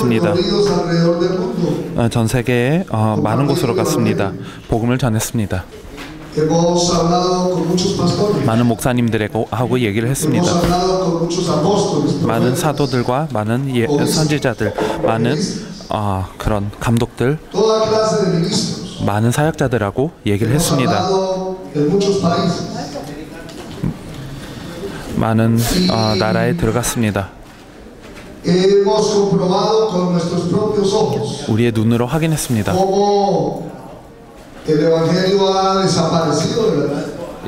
갔습니다. 전 세계에 많은 곳으로 갔습니다. 복음을 전했습니다. 많은 목사님들하고 얘기를 했습니다. 많은 사도들과 많은 선지자들, 많은 그런 감독들, 많은 사역자들하고 얘기를 했습니다. 많은 나라에 들어갔습니다. 우리의 눈으로 확인했습니다.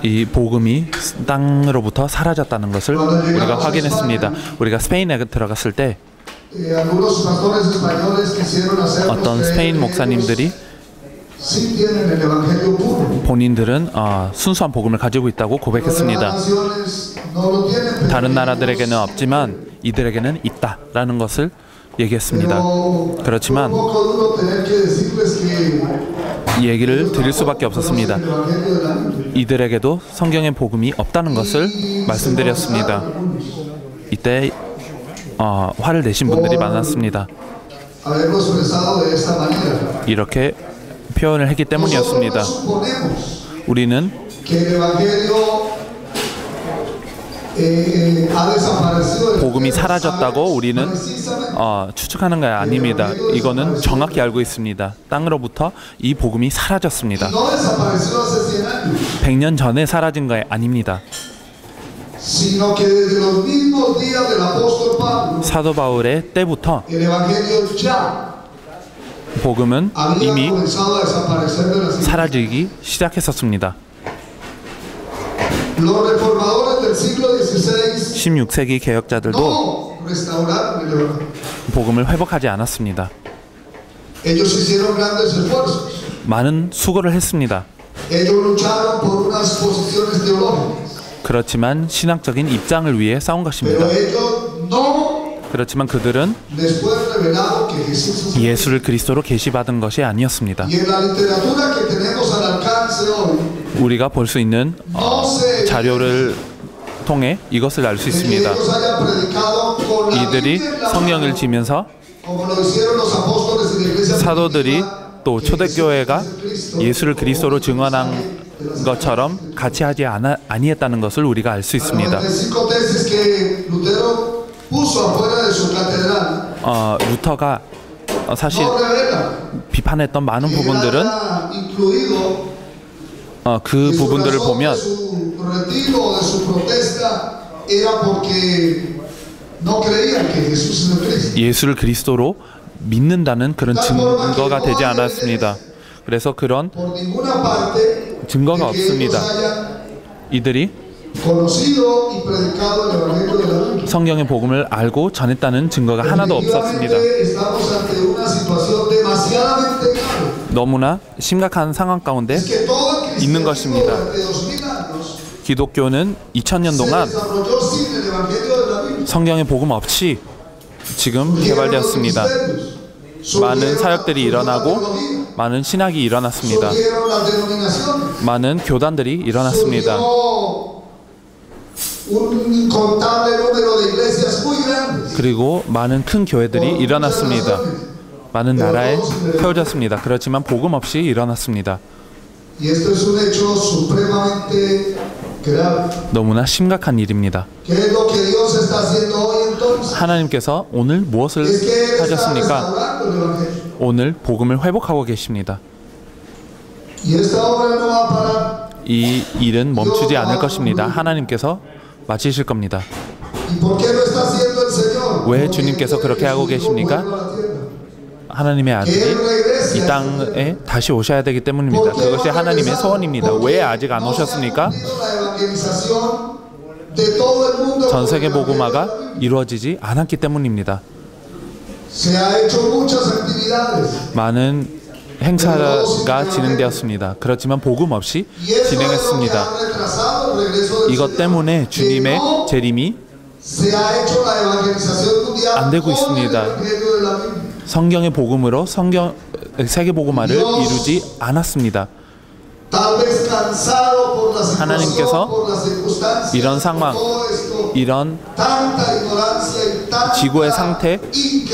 이 복음이 땅으로부터 사라졌다는 것을 우리가 확인했습니다. 우리가 스페인에 들어갔을 때 어떤 스페인 목사님들이 본인들은 순수한 복음을 가지고 있다고 고백했습니다. 다른 나라들에게는 없지만 이들에게는 있다라는 것을 얘기했습니다. 그렇지만 이 얘기를 드릴 수밖에 없었습니다. 이들에게도 성경의 복음이 없다는 것을 말씀드렸습니다. 이때 화를 내신 분들이 많았습니다. 이렇게 표현을 했기 때문이었습니다. 우리는 복음이 사라졌다고 우리는 추측하는 게 아닙니다. 이거는 정확히 알고 있습니다. 땅으로부터 이 복음이 사라졌습니다. 100년 전에 사라진 게 아닙니다. 사도 바울의 때부터 복음은 이미 사라지기 시작했었습니다. 16세기 개혁자들도 복음을 회복하지 않았습니다. 많은 수고를 했습니다. 그렇지만 신학적인 입장을 위해 싸운 것입니다. 그렇지만 그들은 예수를 그리스도로 계시받은 것이 아니었습니다. 우리가 볼 수 있는 자료를 통해 이것을 알 수 있습니다. 이들이 성령을 지면서 사도들이 또 초대교회가 예수를 그리스도로 증언한 것처럼 같이 하지 아니했다는 것을 우리가 알 수 있습니다. 루터가 사실 비판했던 많은 부분들은 그 부분들을 보면 예수를 그리스도로 믿는다는 그런 증거가 되지 않았습니다. 그래서 그런 증거가 없습니다. 이들이 성경의 복음을 알고 전했다는 증거가 하나도 없었습니다. 너무나 심각한 상황 가운데 있는 것입니다. 기독교는 2000년 동안 성경의 복음 없이 지금 개발되었습니다. 많은 사역들이 일어나고 많은 신학이 일어났습니다. 많은 교단들이 일어났습니다. 그리고 많은 큰 교회들이 일어났습니다. 많은 나라에 펴졌습니다. 그렇지만 복음 없이 일어났습니다. 너무나 심각한 일입니다. 하나님께서 오늘 무엇을 하셨습니까? 오늘 복음을 회복하고 계십니다. 이 일은 멈추지 않을 것입니다. 하나님께서 마치실 겁니다. 왜 주님께서 그렇게 하고 계십니까? 하나님의 아들이 이 땅에 다시 오셔야 되기 때문입니다. 그것이 하나님의 소원입니다. 왜 아직 안 오셨습니까? 전 세계 복음화가 이루어지지 않았기 때문입니다. 많은 행사가 진행되었습니다. 그렇지만 복음 없이 진행했습니다. 이것 때문에 주님의 재림이 안 되고 있습니다. 성경의 복음으로 세계 복음화를 이루지 않았습니다. 하나님께서 이런 상황, 이런 지구의 상태,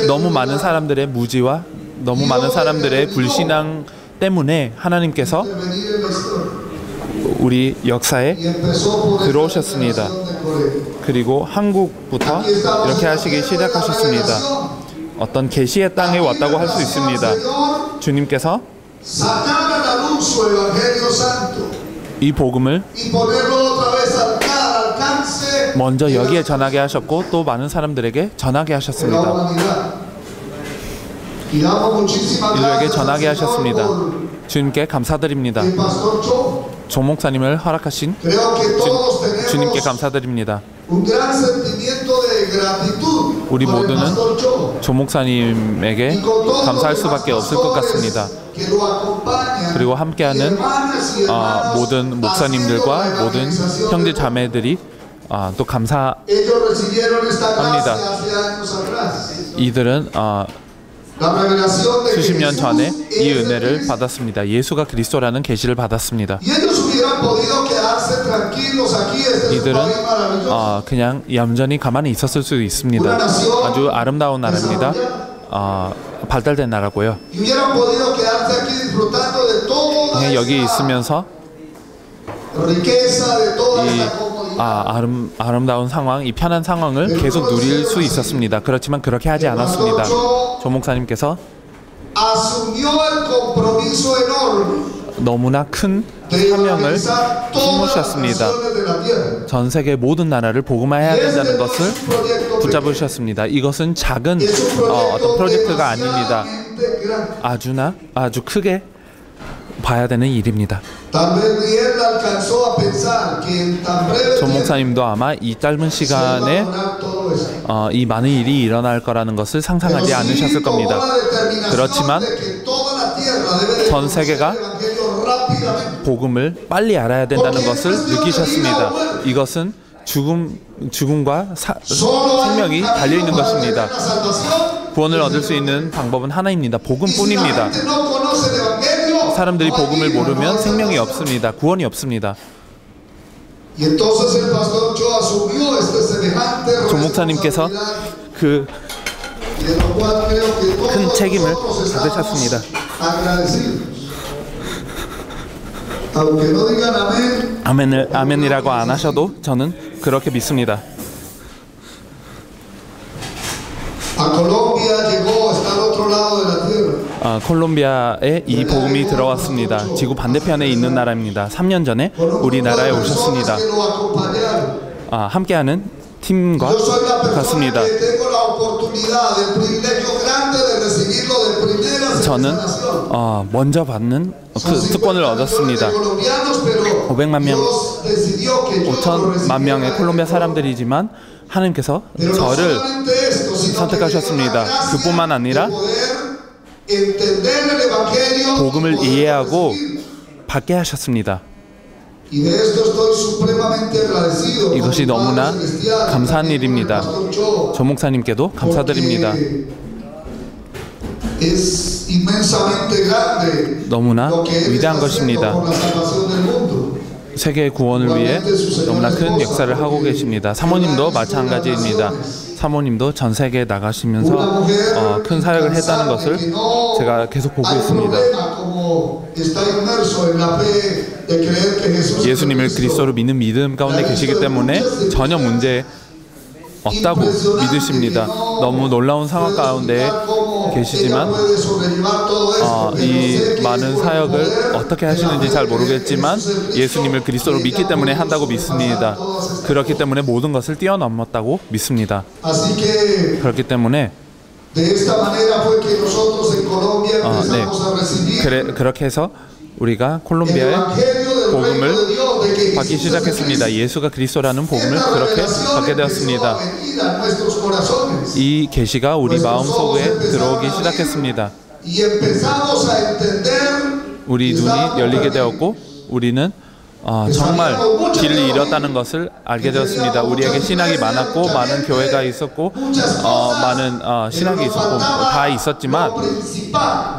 너무 많은 사람들의 무지와 너무 많은 사람들의 불신앙 때문에 하나님께서 우리 역사에 들어오셨습니다. 그리고 한국부터 이렇게 하시기 시작하셨습니다. 어떤 계시의 땅에 왔다고 할 수 있습니다. 주님께서 이 복음을 먼저 여기에 전하게 하셨고 또 많은 사람들에게 전하게 하셨습니다. 인류에게 전하게 하셨습니다. 주님께 감사드립니다. 조 목사님을 허락하신 주님께 감사드립니다. 우리 모두는 조 목사님에게 감사할 수밖에 없을 것 같습니다. 그리고 함께하는 모든 목사님들과 모든 형제 자매들이 또 감사합니다. 이들은 수십 년 전에 이 은혜를 받았습니다. 예수가 그리스도라는 계시를 받았습니다. 이들은 그냥 얌전히 가만히 있었을 수 있습니다. 아주 아름다운 나라입니다. 발달된 나라고요. 그냥 여기 있으면서 아름다운 상황, 이 편한 상황을 계속 누릴 수 있었습니다. 그렇지만 그렇게 하지 않았습니다. 조 목사님께서 너무나 큰 사명을 품으셨습니다. 전 세계 모든 나라를 복음화해야 된다는 것을 붙잡으셨습니다. 이것은 작은 어떤 프로젝트가 아닙니다. 아주 크게 봐야 되는 일입니다. 조 목사님도 아마 이 짧은 시간에 이 많은 일이 일어날 거라는 것을 상상하지 않으셨을 겁니다. 그렇지만 전 세계가 복음을 빨리 알아야 된다는 것을 느끼셨습니다. 이것은 죽음과 생명이 달려있는 것입니다. 구원을 얻을 수 있는 방법은 하나입니다. 복음뿐입니다. 사람들이 복음을 모르면 생명이 없습니다. 구원이 없습니다. 조 목사님께서 그 큰 책임을 받으셨습니다. 아멘이라고 안 하셔도 저는 그렇게 믿습니다. 콜롬비아에 이 복음이 들어왔습니다. 지구 반대편에 있는 나라입니다. 3년 전에 우리나라에 오셨습니다. 함께하는 팀과 같습니다. 저는 먼저 받는 그 특권을 얻었습니다. 500만 명, 5천만 명의 콜롬비아 사람들이지만 하나님께서 저를 선택하셨습니다. 그뿐만 아니라 복음을 이해하고 받게 하셨습니다. 이것이 너무나 감사한 일입니다. 조 목사님께도 감사드립니다. 너무나 위대한 것입니다. 세계 구원을 위해 너무나 큰 역사를 하고 계십니다. 사모님도 마찬가지입니다. 사모님도 전 세계에 나가시면서 큰 사역을 했다는 것을 제가 계속 보고 있습니다. 예수님을 그리스도로 믿는 믿음 가운데 계시기 때문에 전혀 문제 없다고 믿으십니다. 너무 놀라운 상황 가운데 계시지만 이 많은 사역을 어떻게 하시는지 잘 모르겠지만 예수님을 그리스도로 믿기 때문에 한다고 믿습니다. 그렇기 때문에 모든 것을 뛰어넘었다고 믿습니다. 그렇기 때문에 그렇게 해서 우리가 콜롬비아의 복음을 받기 시작했습니다. 예수가 그리스도라는 복음을 그렇게 받게 되었습니다. 이 계시가 우리 마음속에 들어오기 시작했습니다. 우리 눈이 열리게 되었고 우리는 정말 길을 잃었다는 것을 알게 되었습니다. 우리에게 신학이 많았고 많은 교회가 있었고 많은 신학이 있었고 다 있었지만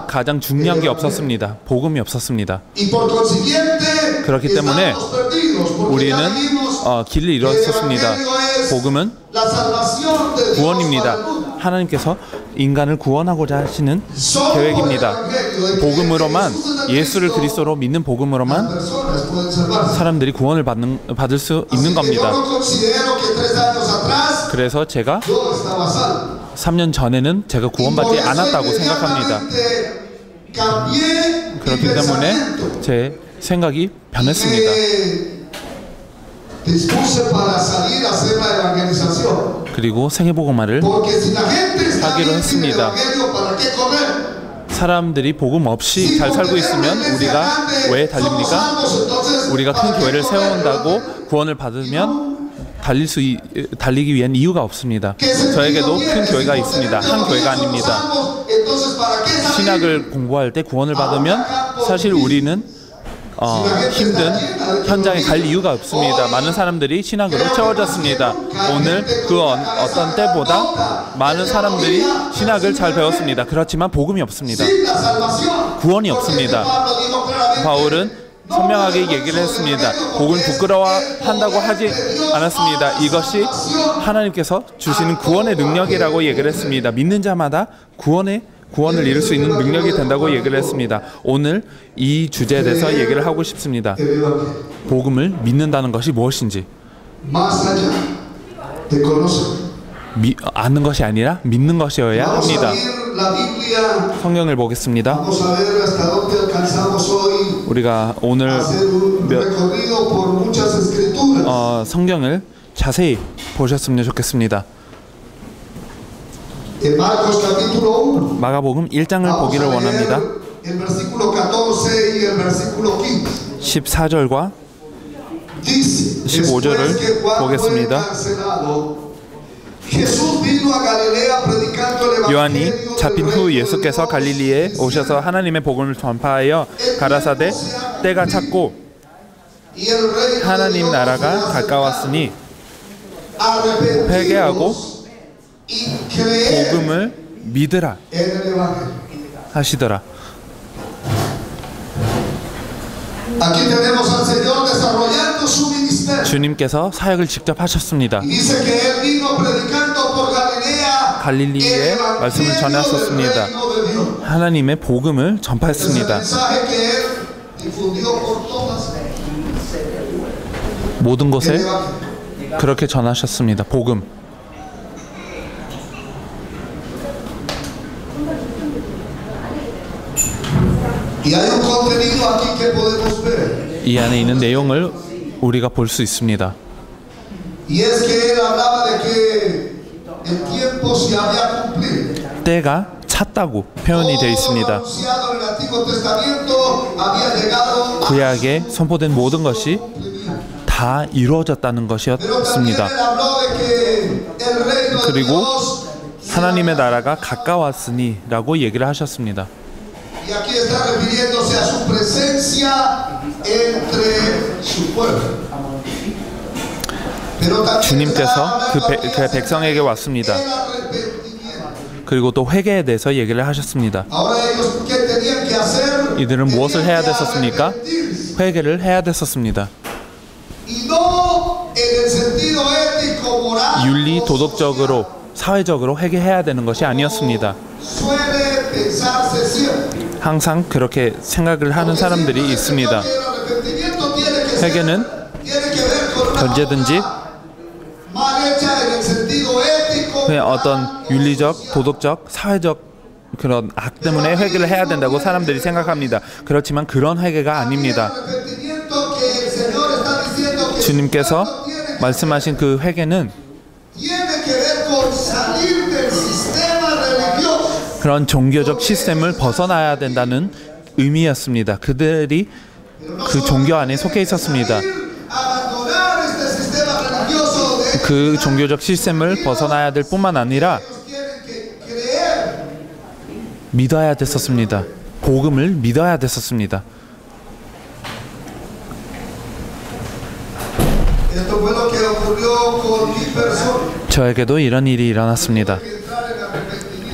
가장 중요한 게 없었습니다. 복음이 없었습니다. 그렇기 때문에 우리는 길을 잃었었습니다. 복음은 구원입니다. 하나님께서 인간을 구원하고자 하시는 계획입니다. 복음으로만, 예수를 그리스도로 믿는 복음으로만 사람들이 구원을 받을 수 있는 겁니다. 그래서 제가 3년 전에는 제가 구원받지 않았다고 생각합니다. 그렇기 때문에 제 생각이 변했습니다. 그리고 생애복음화를 하기로 했습니다. 사람들이 복음 없이 잘 살고 있으면 우리가 왜 달립니까? 우리가 큰 교회를 세운다고 구원을 받으면 달리기 위한 이유가 없습니다. 저에게도 큰 교회가 있습니다. 한 교회가 아닙니다. 신학을 공부할 때 구원을 받으면 사실 우리는 힘든 현장에 갈 이유가 없습니다. 많은 사람들이 신학으로 채워졌습니다. 오늘 그 어떤 때보다 많은 사람들이 신학을 잘 배웠습니다. 그렇지만 복음이 없습니다. 구원이 없습니다. 바울은 선명하게 얘기를 했습니다. 복음을 부끄러워한다고 하지 않았습니다. 이것이 하나님께서 주시는 구원의 능력이라고 얘기를 했습니다. 믿는 자마다 구원을 이룰 수 있는 능력이 된다고 얘기를 했습니다. 오늘 이 주제에 대해서 얘기를 하고 싶습니다. 복음을 믿는다는 것이 무엇인지. 아는 것이 아니라 믿는 것이어야 합니다. 성경을 보겠습니다. 우리가 오늘 성경을 자세히 보셨으면 좋겠습니다. 마가복음 1장을 보기를 원합니다. 14절과 15절을 보겠습니다. 요한이 잡힌 후 예수께서 갈릴리에 오셔서 하나님의 복음을 전파하여 가라사대 때가 찼고 하나님 나라가 가까웠으니 회개하고 복음을 믿으라 하시더라. 주님께서 사역을 직접 하셨습니다. 갈릴리에 말씀을 전하셨습니다. 하나님의 복음을 전파했습니다. 모든 곳에 그렇게 전하셨습니다. 복음. 이 안에 있는 내용을 우리가 볼 수 있습니다. 때가 찼다고 표현이 되어 있습니다. 구약에 선포된 모든 것이 다 이루어졌다는 것이었습니다. 그리고 하나님의 나라가 가까웠으니 라고 얘기를 하셨습니다. 주님께서 그 백성에게 왔습니다. 그리고 또 회개에 대해서 얘기를 하셨습니다. 이들은 무엇을 해야 됐었습니까? 회개를 해야 됐었습니다. 윤리, 도덕적으로, 사회적으로 회개해야 되는 것이 아니었습니다. 항상 그렇게 생각을 하는 사람들이 있습니다. 회개는 언제든지 그냥 어떤 윤리적, 도덕적, 사회적 그런 악 때문에 회개를 해야 된다고 사람들이 생각합니다. 그렇지만 그런 회개가 아닙니다. 주님께서 말씀하신 그 회개는 그런 종교적 시스템을 벗어나야 된다는 의미였습니다. 그들이 그 종교 안에 속해 있었습니다. 그 종교적 시스템을 벗어나야 될 뿐만 아니라 믿어야 됐었습니다. 복음을 믿어야 됐었습니다. 저에게도 이런 일이 일어났습니다.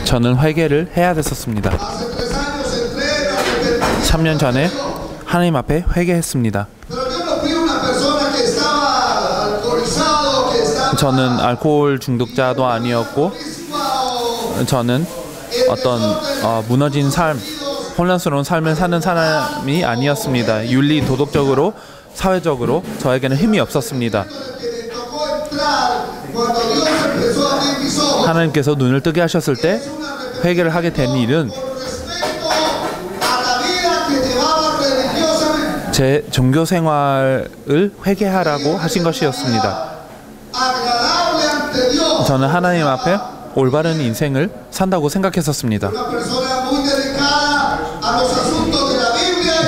저는 회개를 해야 됐었습니다. 3년 전에 하나님 앞에 회개했습니다. 저는 알코올 중독자도 아니었고 저는 어떤 무너진 삶, 혼란스러운 삶을 사는 사람이 아니었습니다. 윤리, 도덕적으로, 사회적으로 저에게는 힘이 없었습니다. 하나님께서 눈을 뜨게 하셨을 때 회개를 하게 된 일은 제 종교 생활을 회개하라고 하신 것이었습니다. 저는 하나님 앞에 올바른 인생을 산다고 생각했었습니다.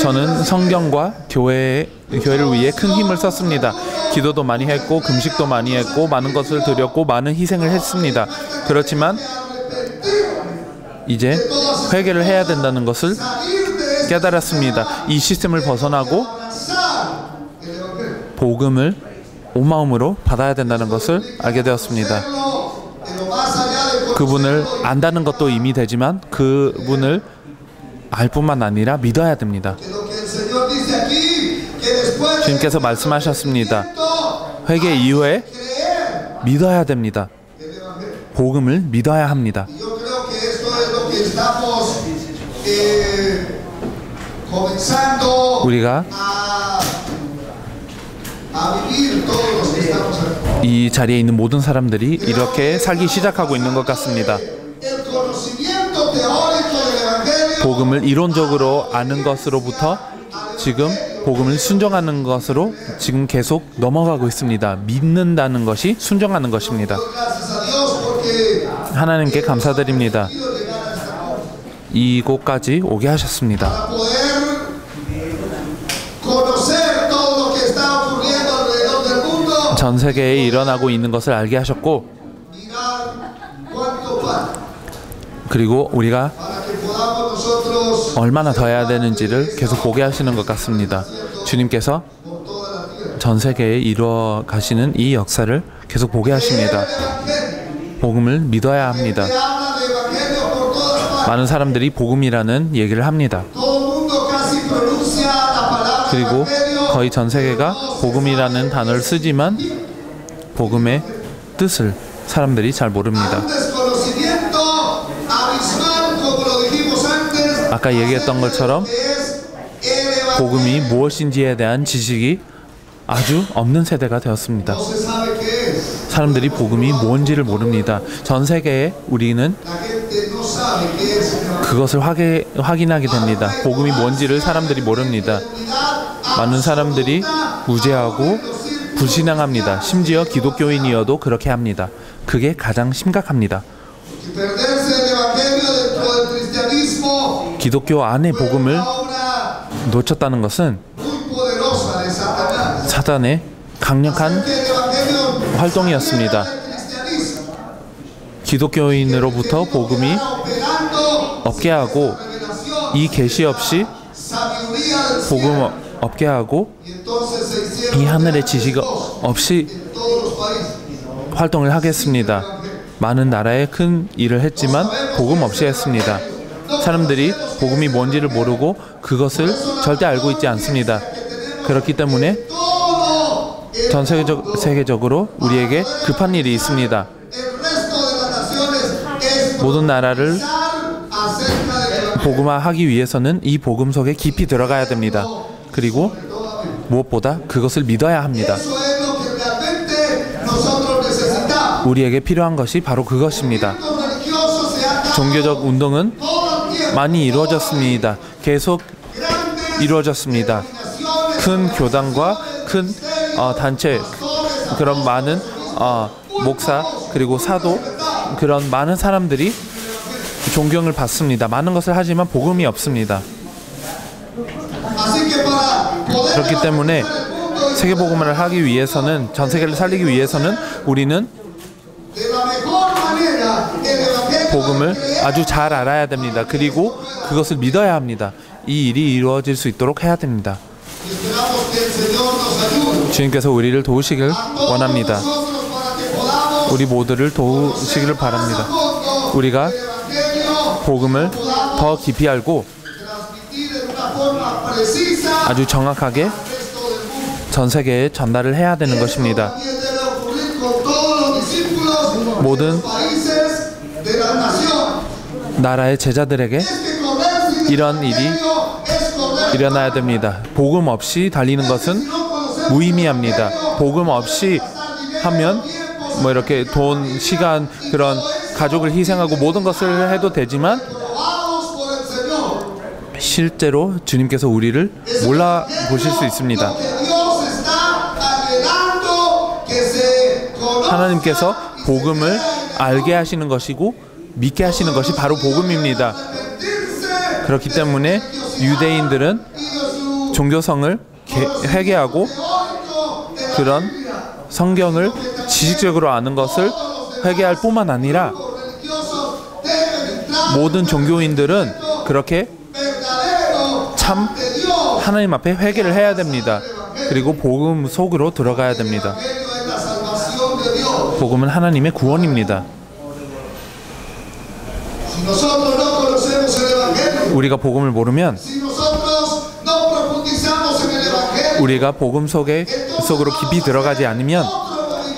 저는 성경과 교회를 위해 큰 힘을 썼습니다. 기도도 많이 했고 금식도 많이 했고 많은 것을 드렸고 많은 희생을 했습니다. 그렇지만 이제 회개를 해야 된다는 것을 깨달았습니다. 이 시스템을 벗어나고 복음을 온 마음으로 받아야 된다는 것을 알게 되었습니다. 그분을 안다는 것도 이미 되지만 그분을 알 뿐만 아니라 믿어야 됩니다. 주님께서 말씀하셨습니다. 회개 이후에 믿어야 됩니다. 복음을 믿어야 합니다. 우리가 이 자리에 있는 모든 사람들이 이렇게 살기 시작하고 있는 것 같습니다. 복음을 이론적으로 아는 것으로부터 지금 복음을 순종하는 것으로 지금 계속 넘어가고 있습니다. 믿는다는 것이 순종하는 것입니다. 하나님께 감사드립니다. 이곳까지 오게 하셨습니다. 전 세계에 일어나고 있는 것을 알게 하셨고 그리고 우리가 얼마나 더 해야 되는지를 계속 보게 하시는 것 같습니다. 주님께서 전 세계에 이루어 가시는 이 역사를 계속 보게 하십니다. 복음을 믿어야 합니다. 많은 사람들이 복음이라는 얘기를 합니다. 그리고 거의 전 세계가 복음이라는 단어를 쓰지만 복음의 뜻을 사람들이 잘 모릅니다. 아까 얘기했던 것처럼 복음이 무엇인지에 대한 지식이 아주 없는 세대가 되었습니다. 사람들이 복음이 뭔지를 모릅니다. 전 세계에 우리는 그것을 확인하게 됩니다. 복음이 뭔지를 사람들이 모릅니다. 많은 사람들이 무죄하고 불신앙합니다. 심지어 기독교인이어도 그렇게 합니다. 그게 가장 심각합니다. 기독교 안의 복음을 놓쳤다는 것은 사단의 강력한 활동이었습니다. 기독교인으로부터 복음이 없게 하고 이 계시 없이 복음 없게 하고 이 하늘의 지식 없이 활동을 하겠습니다. 많은 나라에 큰 일을 했지만 복음 없이 했습니다. 사람들이 복음이 뭔지를 모르고 그것을 절대 알고 있지 않습니다. 그렇기 때문에 전 세계적으로 우리에게 급한 일이 있습니다. 모든 나라를 복음화하기 위해서는 이 복음 속에 깊이 들어가야 됩니다. 그리고 무엇보다 그것을 믿어야 합니다. 우리에게 필요한 것이 바로 그것입니다. 종교적 운동은 많이 이루어졌습니다. 계속 이루어졌습니다. 큰 교단과 큰 단체, 그런 많은 목사 그리고 사도, 그런 많은 사람들이 존경을 받습니다. 많은 것을 하지만 복음이 없습니다. 그렇기 때문에 세계복음을 하기 위해서는, 전 세계를 살리기 위해서는 우리는 복음을 아주 잘 알아야 됩니다. 그리고 그것을 믿어야 합니다. 이 일이 이루어질 수 있도록 해야 됩니다. 주님께서 우리를 도우시길 원합니다. 우리 모두를 도우시기를 바랍니다. 우리가 복음을 더 깊이 알고 아주 정확하게 전 세계에 전달을 해야 되는 것입니다. 모든 나라의 제자들에게 이런 일이 일어나야 됩니다. 복음 없이 달리는 것은 무의미합니다. 복음 없이 하면 뭐 이렇게 돈, 시간, 그런 가족을 희생하고 모든 것을 해도 되지만 실제로 주님께서 우리를 몰라보실 수 있습니다. 하나님께서 복음을 알게 하시는 것이고 믿게 하시는 것이 바로 복음입니다. 그렇기 때문에 유대인들은 종교성을 회개하고 그런 성경을 지식적으로 아는 것을 회개할 뿐만 아니라 모든 종교인들은 그렇게 참 하나님 앞에 회개를 해야 됩니다. 그리고 복음 속으로 들어가야 됩니다. 복음은 하나님의 구원입니다. 우리가 복음을 모르면 우리가 복음 속으로 깊이 들어가지 않으면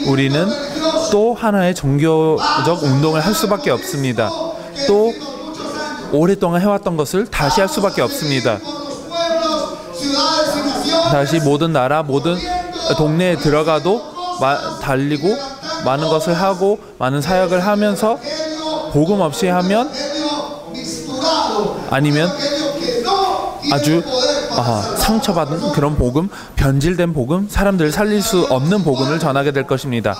우리는 또 하나의 종교적 운동을 할 수밖에 없습니다. 또 오랫동안 해왔던 것을 다시 할 수밖에 없습니다. 다시 모든 나라, 모든 동네에 들어가도 달리고 많은 것을 하고 많은 사역을 하면서 복음 없이 하면 아니면 아주 상처받은 그런 복음, 변질된 복음, 사람들을 살릴 수 없는 복음을 전하게 될 것입니다.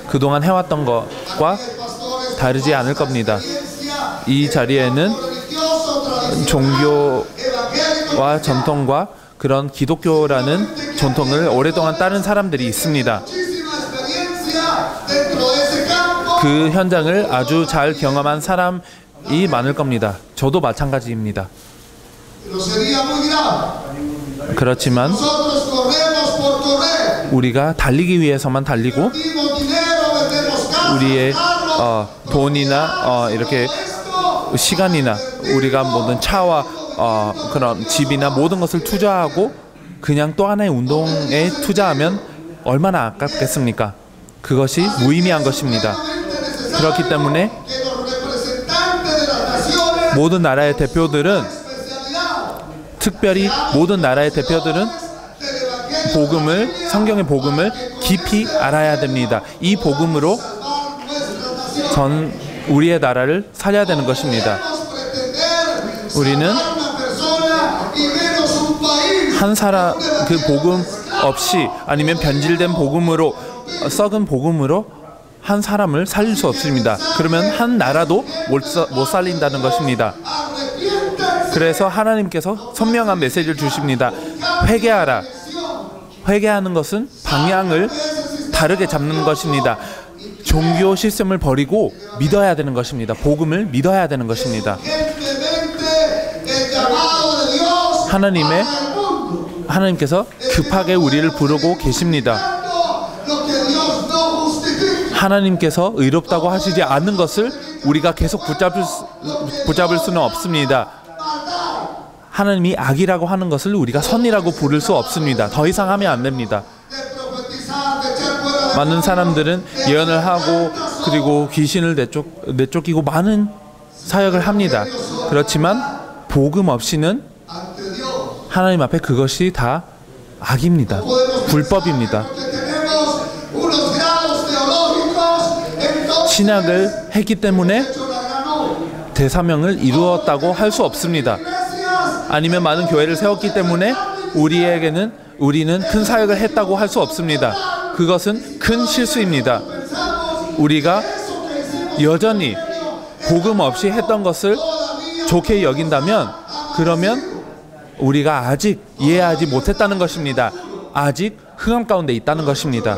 그동안 해왔던 것과 다르지 않을 겁니다. 이 자리에는 종교와 전통과 그런 기독교라는 전통을 오랫동안 따른 사람들이 있습니다. 그 현장을 아주 잘 경험한 사람이 많을 겁니다. 저도 마찬가지입니다. 그렇지만 우리가 달리기 위해서만 달리고 우리의 돈이나 이렇게 시간이나 우리가 모든 차와 그런 집이나 모든 것을 투자하고 그냥 또 하나의 운동에 투자하면 얼마나 아깝겠습니까? 그것이 무의미한 것입니다. 그렇기 때문에 모든 나라의 대표들은, 특별히 모든 나라의 대표들은 복음을, 성경의 복음을 깊이 알아야 됩니다. 이 복음으로 우리의 나라를 살려야 되는 것입니다. 우리는 한 사람, 그 복음 없이 아니면 변질된 복음으로, 썩은 복음으로 한 사람을 살릴 수 없습니다. 그러면 한 나라도 못 살린다는 것입니다. 그래서 하나님께서 선명한 메시지를 주십니다. 회개하라. 회개하는 것은 방향을 다르게 잡는 것입니다. 종교 시스템을 버리고 믿어야 되는 것입니다. 복음을 믿어야 되는 것입니다. 하나님께서 급하게 우리를 부르고 계십니다. 하나님께서 의롭다고 하시지 않는 것을 우리가 계속 붙잡을 수는 없습니다. 하나님이 악이라고 하는 것을 우리가 선이라고 부를 수 없습니다. 더 이상 하면 안 됩니다. 많은 사람들은 예언을 하고 그리고 귀신을 내쫓기고 많은 사역을 합니다. 그렇지만 복음 없이는 하나님 앞에 그것이 다 악입니다. 불법입니다. 신약을 했기 때문에 대사명을 이루었다고 할 수 없습니다. 아니면 많은 교회를 세웠기 때문에 우리는 큰 사역을 했다고 할 수 없습니다. 그것은 큰 실수입니다. 우리가 여전히 복음 없이 했던 것을 좋게 여긴다면 그러면 우리가 아직 이해하지 못했다는 것입니다. 아직 흑암 가운데 있다는 것입니다.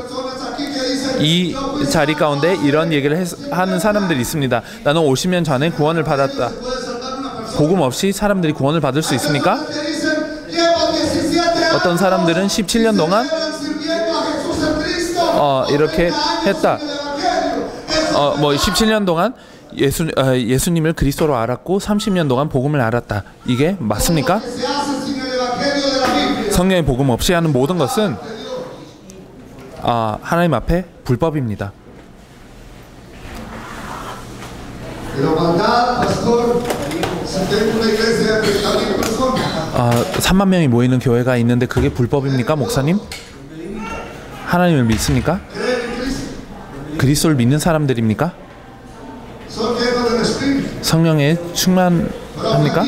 이 자리 가운데 이런 얘기를 하는 사람들이 있습니다. 나는 50년 전에 구원을 받았다. 복음 없이 사람들이 구원을 받을 수 있습니까? 어떤 사람들은 17년 동안 이렇게 했다. 17년 동안 예수님을 그리스도로 알았고 30년 동안 복음을 알았다. 이게 맞습니까? 성령의 복음 없이 하는 모든 것은 하나님 앞에 불법입니다. (3만 명이) 모이는 교회가 있는데 그게 불법입니까, 목사님? 하나님을 믿습니까? 그리스도를 믿는 사람들입니까? 성령에 충만합니까?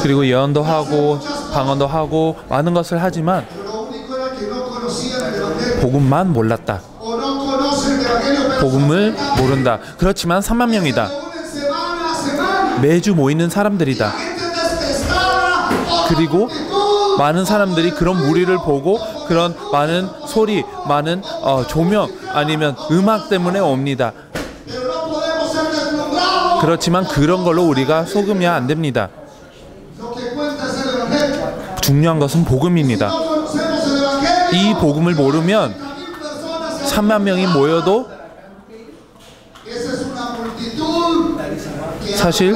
그리고 예언도 하고 방언도 하고 많은 것을 하지만 복음만 몰랐다. 복음을 모른다. 그렇지만 3만 명이다. 매주 모이는 사람들이다. 그리고 많은 사람들이 그런 무리를 보고 그런 많은 소리, 많은 조명 아니면 음악 때문에 옵니다. 그렇지만 그런 걸로 우리가 속으면 안 됩니다. 중요한 것은 복음입니다. 이 복음을 모르면 3만 명이 모여도 사실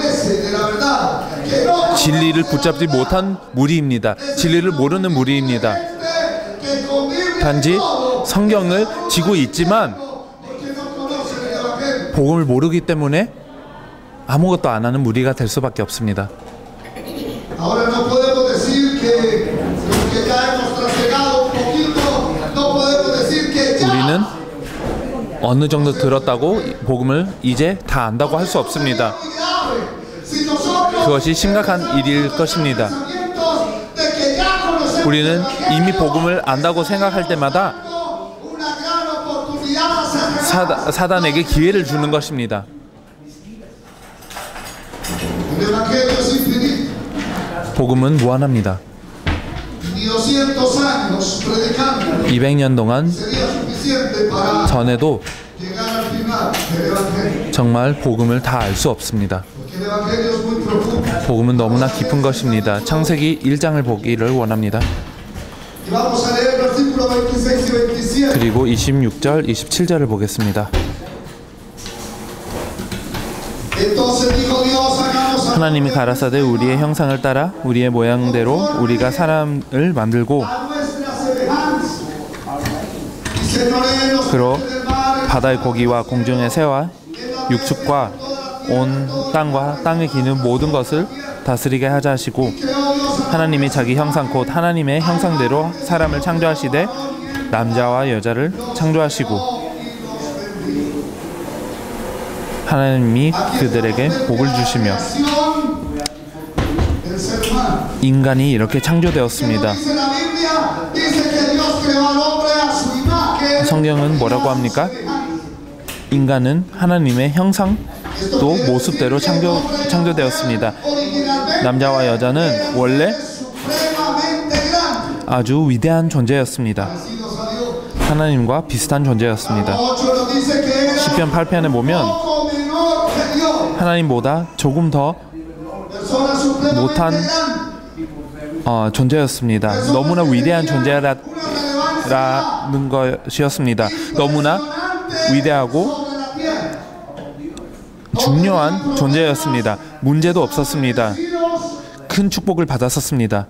진리를 붙잡지 못한 무리입니다. 진리를 모르는 무리입니다. 단지 성경을 지고 있지만 복음을 모르기 때문에 아무것도 안 하는 무리가 될 수밖에 없습니다. 우리는 어느 정도 들었다고 복음을 이제 다 안다고 할 수 없습니다. 그것이 심각한 일일 것입니다. 우리는 이미 복음을 안다고 생각할 때마다 사단에게 기회를 주는 것입니다. 복음은 무한합니다. 200년 동안 전에도 정말 복음을 다 알 수 없습니다. 복음은 너무나 깊은 것입니다. 창세기 1장을 보기를 원합니다. 그리고 26절, 27절을 보겠습니다. 하나님이 가라사대 우리의 형상을 따라 우리의 모양대로 우리가 사람을 만들고 그로 바다의 고기와 공중의 새와 육축과 온 땅과 땅에 기는 모든 것을 다스리게 하자 하시고 하나님이 자기 형상 곧 하나님의 형상대로 사람을 창조하시되 남자와 여자를 창조하시고 하나님이 그들에게 복을 주시며 인간이 이렇게 창조되었습니다. 성경은 뭐라고 합니까? 인간은 하나님의 형상 또 모습대로 창조되었습니다. 남자와 여자는 원래 아주 위대한 존재였습니다. 하나님과 비슷한 존재였습니다. 시편 8편에 보면 하나님보다 조금 더 못한 존재였습니다. 너무나 위대한 존재라는 것이었습니다. 너무나 위대하고 중요한 존재였습니다. 문제도 없었습니다. 큰 축복을 받았었습니다.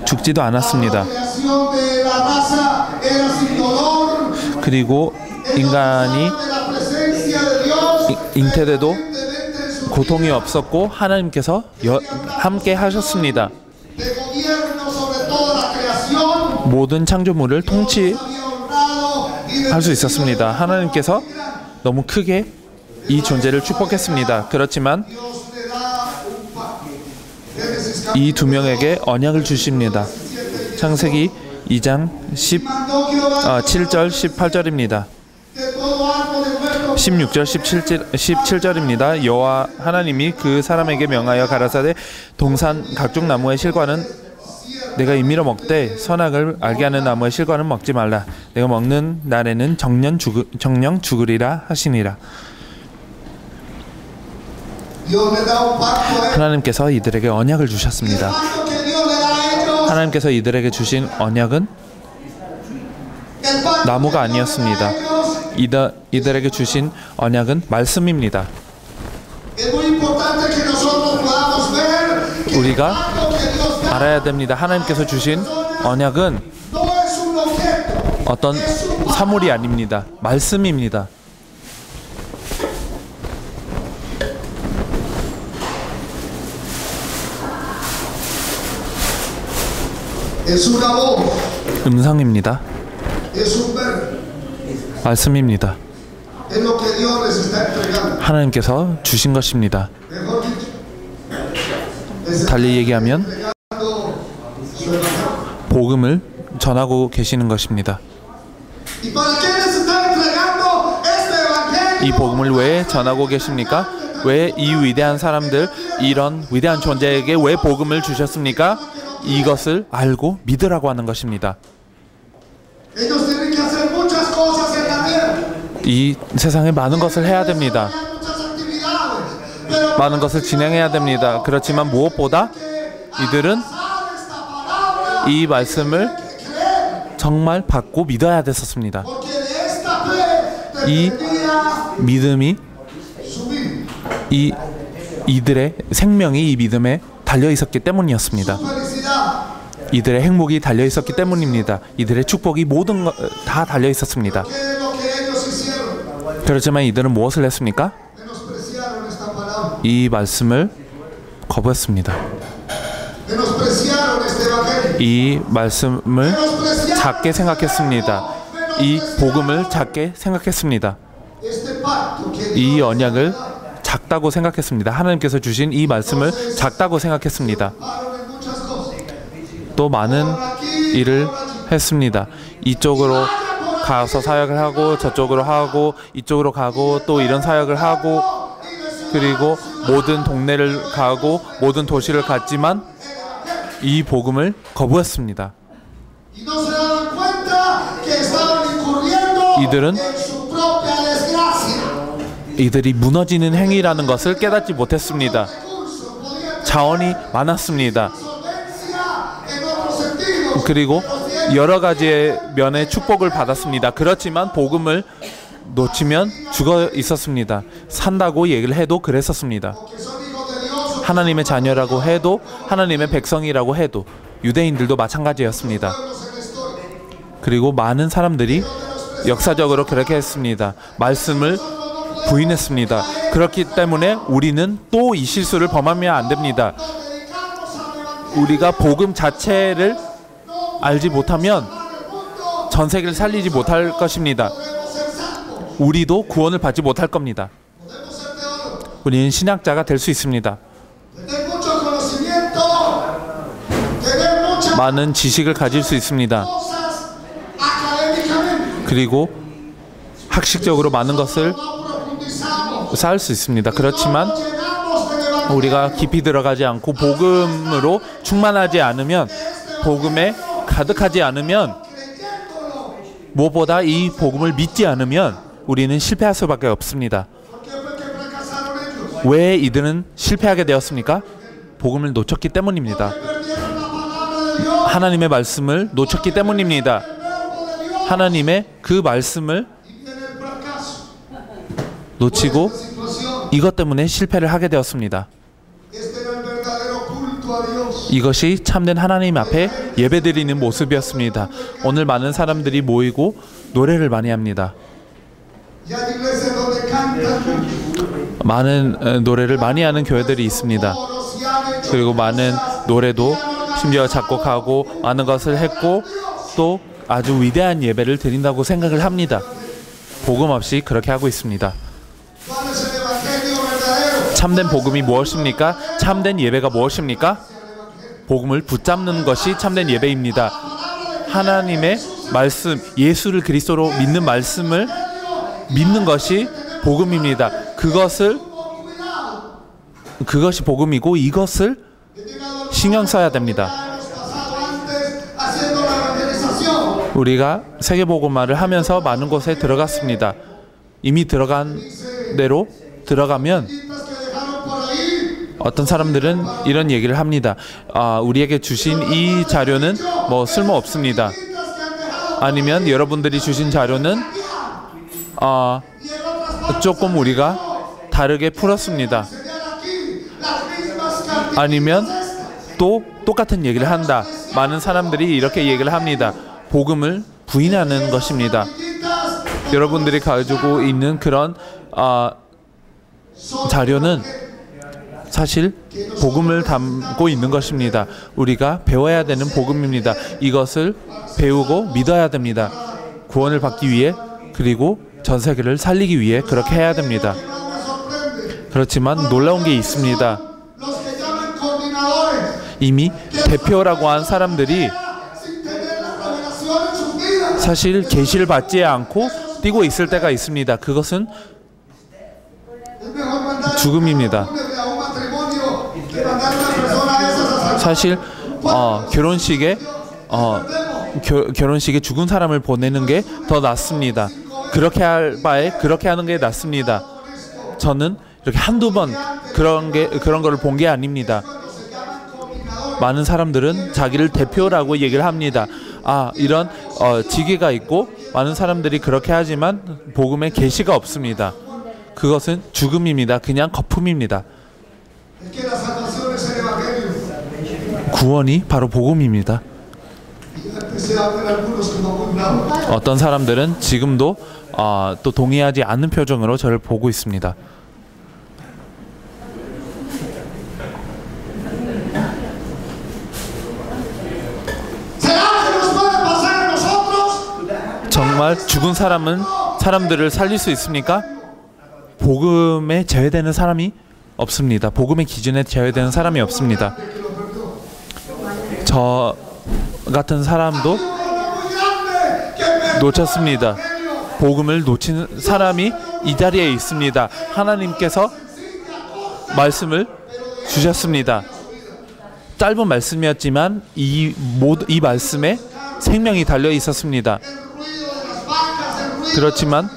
죽지도 않았습니다. 그리고 인간이 잉태돼도 고통이 없었고 하나님께서 함께 하셨습니다. 모든 창조물을 통치할 수 있었습니다. 하나님께서 너무 크게 이 존재를 축복했습니다. 그렇지만 이 두 명에게 언약을 주십니다. 창세기 2장 7절 18절입니다. 16절 17절입니다. 여호와 하나님이 그 사람에게 명하여 가라사대 동산 각종 나무의 실과는 내가 임의로 먹되 선악을 알게 하는 나무의 실과는 먹지 말라. 내가 먹는 날에는 정령 죽으리라 하시니라. 하나님께서 이들에게 언약을 주셨습니다. 하나님께서 이들에게 주신 언약은 나무가 아니었습니다. 이들에게 주신 언약은 말씀입니다. 우리가 알아야 됩니다. 하나님께서 주신 언약은 어떤 사물이 아닙니다. 말씀입니다. es una voz, 음성입니다. es un verbo, 말씀입니다. es lo que Dios les está entregando. 하나님께서 주신 것입니다. Mejor dicho, les está 달리 얘기하면 entregando su evangelio. 복음을 전하고 계시는 것입니다. ¿Y para qué les está entregando este evangelio? 이 복음을 왜 전하고 계십니까? 왜 이 위대한 사람들, 이런 위대한 존재에게 왜 복음을 주셨습니까? 이것을 알고 믿으라고 하는 것입니다. Ellos tienen que hacer muchas cosas en la tierra. 이 세상에 많은 것을 해야 됩니다. Muchas actividades, pero 많은 것을 진행해야 됩니다. 그렇지만 무엇보다 이들은 esta palabra 이 말씀을 creer, 정말 받고 믿어야 됐었습니다. porque de esta fe 이 dependía 믿음이 su vida, 이들의 생명이 이 믿음에 달려 있었기 때문이었습니다. su felicidad. 이들의 행복이 달려 있었기 때문입니다. 이들의 축복이 모든 다 달려 있었습니다. ¿Qué es lo que ellos hicieron? 그렇지만 이들은 무엇을 했습니까? Menospreciaron esta palabra. 이 말씀을 거부했습니다. Menospreciaron este evangelio. 이 말씀을 Menospreciaron 작게 생각했습니다. 이 복음을 작게 생각했습니다. este pacto que 이 Dios 언약을 작다고 생각했습니다. 하나님께서 주신 이 말씀을 작다고 생각했습니다. haron en muchas cosas. 또 많은 일을 했습니다. 이쪽으로 가서 사역을 하고 저쪽으로 하고 이쪽으로 가고 또 이런 사역을 하고 그리고 모든 동네를 가고 모든 도시를 갔지만 이 복음을 거부했습니다. Y no se daban cuenta que estaban incurriendo 이들은 en su propia desgracia. 이들이 무너지는 행위라는 것을 깨닫지 못했습니다. 자원이 많았습니다. En otros sentidos, 그리고 여러 가지의 면의 축복을 받았습니다. 그렇지만 복음을 놓치면 죽어 있었습니다. 산다고 얘기를 해도 그랬었습니다. que son hijos de Dios, 하나님의 자녀라고 해도 하나님의 백성이라고 해도 유대인들도 마찬가지였습니다. pueblos en la historia. 그리고 많은 사람들이 역사적으로 그렇게 했습니다. 말씀을 부인했습니다. 그렇기 때문에 우리는 또 이 실수를 범하면 안 됩니다. 우리가 복음 자체를 알지 못하면 전 세계를 살리지 못할 것입니다. 우리도 구원을 받지 못할 겁니다. 우리는 신학자가 될 수 있습니다. Tener mucho conocimiento, tener muchas 많은 지식을 가질 수 있습니다. cosas académicamente. 그리고 학식적으로 많은 것을 No profundizamos. 쌓을 수 있습니다. 그렇지만 Llenamos del evangelio. 우리가 깊이 들어가지 않고 복음으로 충만하지 않으면 복음에 가득하지 않으면 무엇보다 이 복음을 믿지 않으면 우리는 실패할 수밖에 없습니다. ¿Por qué fue que fracasaron ellos? 왜 이들은 실패하게 되었습니까? 복음을 놓쳤기 때문입니다. Perdieron la palabra de Dios. 하나님의 말씀을 놓쳤기 때문입니다. 하나님의 그 말씀을 Y viene el fracaso. 놓치고 Situación. 이것 때문에 실패를 하게 되었습니다. Este era el verdadero culto a Dios. 이것이 참된 하나님 앞에 예배드리는 모습이었습니다. 오늘 많은 사람들이 모이고 노래를 많이 합니다. Y hay iglesias donde cantan mucho. 많은 노래를 많이 하는 교회들이 있습니다. Coros y han hecho 그리고 많은 노래도 심지어 작곡하고 많은 것을 했고 또 아주 위대한 예배를 드린다고 생각을 합니다. 복음 없이 그렇게 하고 있습니다. ¿Cuál es el evangelio verdadero? 참된 복음이 무엇입니까? 참된 예배가 무엇입니까? 복음을 붙잡는 것이 참된 예배입니다. 하나님의 말씀, 예수를 그리스도로 믿는 말씀을 믿는 것이 복음입니다. 그것이 복음이고 이것을 신경 써야 됩니다. Pasado antes haciendo la evangelización. 우리가 세계복음화를 하면서 많은 곳에 들어갔습니다. 이미 들어간 대로 들어가면 Que dejaron por ahí. 어떤 사람들은 이런 얘기를 합니다. 우리에게 주신 이 자료는 뭐 쓸모 없습니다. 아니면 여러분들이 주신 자료는 조금 우리가 다르게 풀었습니다. 아니면 또 똑같은 얘기를 한다. 많은 사람들이 이렇게 얘기를 합니다. 복음을 부인하는 것입니다. 여러분들이 가지고 있는 그런 자료는 사실 복음을 담고 있는 것입니다. 우리가 배워야 되는 복음입니다. 이것을 배우고 믿어야 됩니다. 구원을 받기 위해, 그리고 전 세계를 살리기 위해 그렇게 해야 됩니다. 그렇지만 놀라운 게 있습니다. 이미 대표라고 한 사람들이 사실 계시를 받지 않고 뛰고 있을 때가 있습니다. 그것은 죽음입니다. 사실 결혼식에 죽은 사람을 보내는 게 더 낫습니다. 그렇게 할 바에 그렇게 하는 게 낫습니다. 저는 이렇게 한두 번 그런 거를 본 게 아닙니다. 많은 사람들은 자기를 대표라고 얘기를 합니다. 이런 지위가 있고 많은 사람들이 그렇게 하지만 복음에 계시가 없습니다. 그것은 죽음입니다. 그냥 거품입니다. 구원이 바로 복음입니다. 어떤 사람들은 지금도 또 동의하지 않는 표정으로 저를 보고 있습니다. 정말 죽은 사람들을 살릴 수 있습니까? 복음에 제외되는 사람이 없습니다. 복음의 기준에 제외되는 사람이 없습니다. 저 같은 사람도 놓쳤습니다. 복음을 놓친 사람이 이 자리에 있습니다. 하나님께서 말씀을 주셨습니다. 짧은 말씀이었지만 이 말씀에 생명이 달려 있었습니다. 그렇지만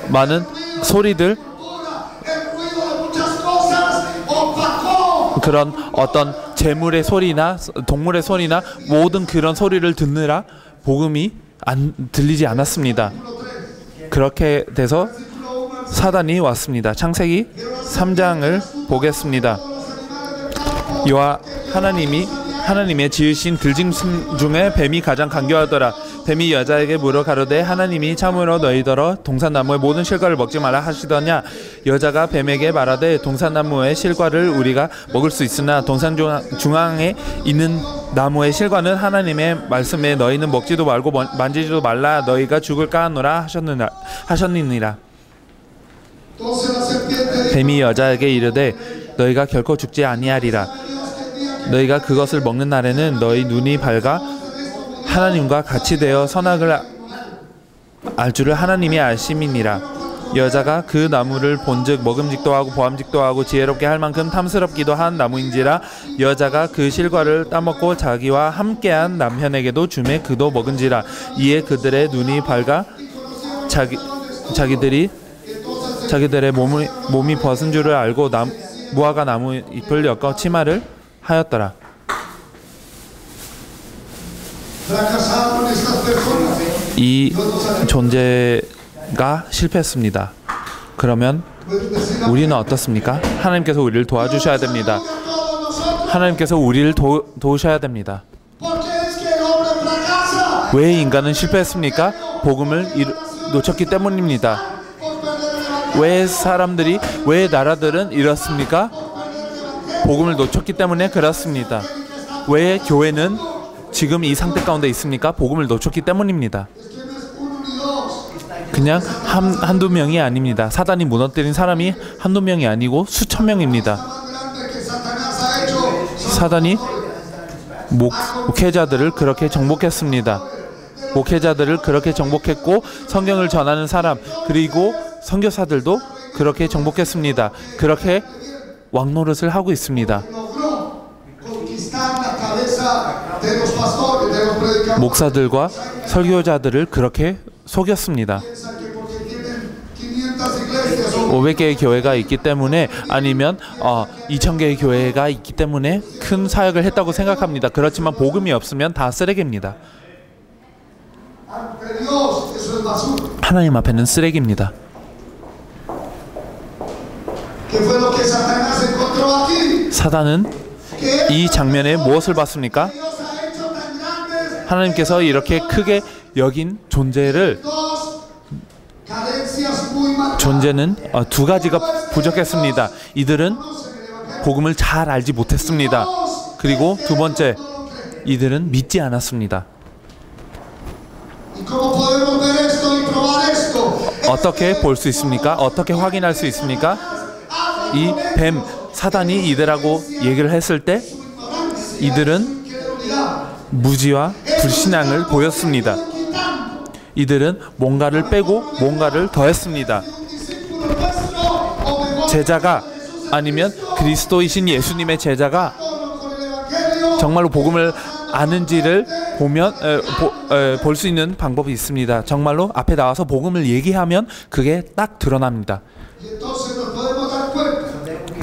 많은 소리들, 그런 어떤 재물의 소리나 동물의 소리나 모든 그런 소리를 듣느라 복음이 들리지 않았습니다. 그렇게 돼서 사단이 왔습니다. 창세기 3장을 보겠습니다. 하나님의 지으신 들짐승 중에 뱀이 가장 간교하더라. 뱀이 여자에게 물어 가로되 하나님이 참으로 너희더러 동산나무의 모든 실과를 먹지 말라 하시더냐. 여자가 뱀에게 말하되 동산나무의 실과를 우리가 먹을 수 있으나 동산 중앙에 있는 나무의 실과는 하나님의 말씀에 너희는 먹지도 말고 만지지도 말라 너희가 죽을까 하노라 하셨느니라. 뱀이 여자에게 이르되 너희가 결코 죽지 아니하리라. 너희가 그것을 먹는 날에는 너희 눈이 밝아 하나님과 같이 되어 선악을 알 줄을 하나님이 아심이니라. 여자가 그 나무를 본즉 먹음직도 하고 보암직도 하고 지혜롭게 할 만큼 탐스럽기도 한 나무인지라. 여자가 그 실과를 따먹고 자기와 함께한 남편에게도 주매 그도 먹은지라. 이에 그들의 눈이 밝아 자기들의 몸이 벗은 줄을 알고 무화과 나무 잎을 엮어 치마를 하였더라. 이 존재가 실패했습니다. 그러면 우리는 어떻습니까? 하나님께서 우리를 도와주셔야 됩니다. 하나님께서 우리를 도우셔야 됩니다. 왜 인간은 실패했습니까? 복음을 놓쳤기 때문입니다. 왜 나라들은 이렇습니까? 복음을 놓쳤기 때문에 그렇습니다. 왜 교회는 지금 이 상태 가운데 있습니까? 복음을 놓쳤기 때문입니다. 그냥 한두 명이 아닙니다. 사단이 무너뜨린 사람이 한두 명이 아니고 수천 명입니다. 사단이 목회자들을 그렇게 정복했습니다. 목회자들을 그렇게 정복했고 성경을 전하는 사람 그리고 선교사들도 그렇게 정복했습니다. 그렇게 왕노릇을 하고 있습니다. 목사들과 설교자들을 그렇게 속였습니다. 500개의 교회가 있기 때문에 아니면 2000개의 교회가 있기 때문에 큰 사역을 했다고 생각합니다. 그렇지만 복음이 없으면 다 쓰레기입니다. 하나님 앞에는 쓰레기입니다. 사단은 이 장면에 무엇을 봤습니까? 하나님께서 이렇게 크게 여긴 존재는 두 가지가 부족했습니다. 이들은 복음을 잘 알지 못했습니다. 그리고 두 번째, 이들은 믿지 않았습니다. ¿Y cómo podemos ver esto y probar esto? 어떻게 볼 수 있습니까? 어떻게 확인할 수 있습니까? 이 뱀, 사단이 이들하고 얘기를 했을 때 이들은 무지와 불신앙을 보였습니다. 이들은 뭔가를 빼고 뭔가를 더했습니다. 제자가 아니면 그리스도이신 예수님의 제자가 정말로 복음을 아는지를 보면 볼 수 있는 방법이 있습니다. 정말로 앞에 나와서 복음을 얘기하면 그게 딱 드러납니다.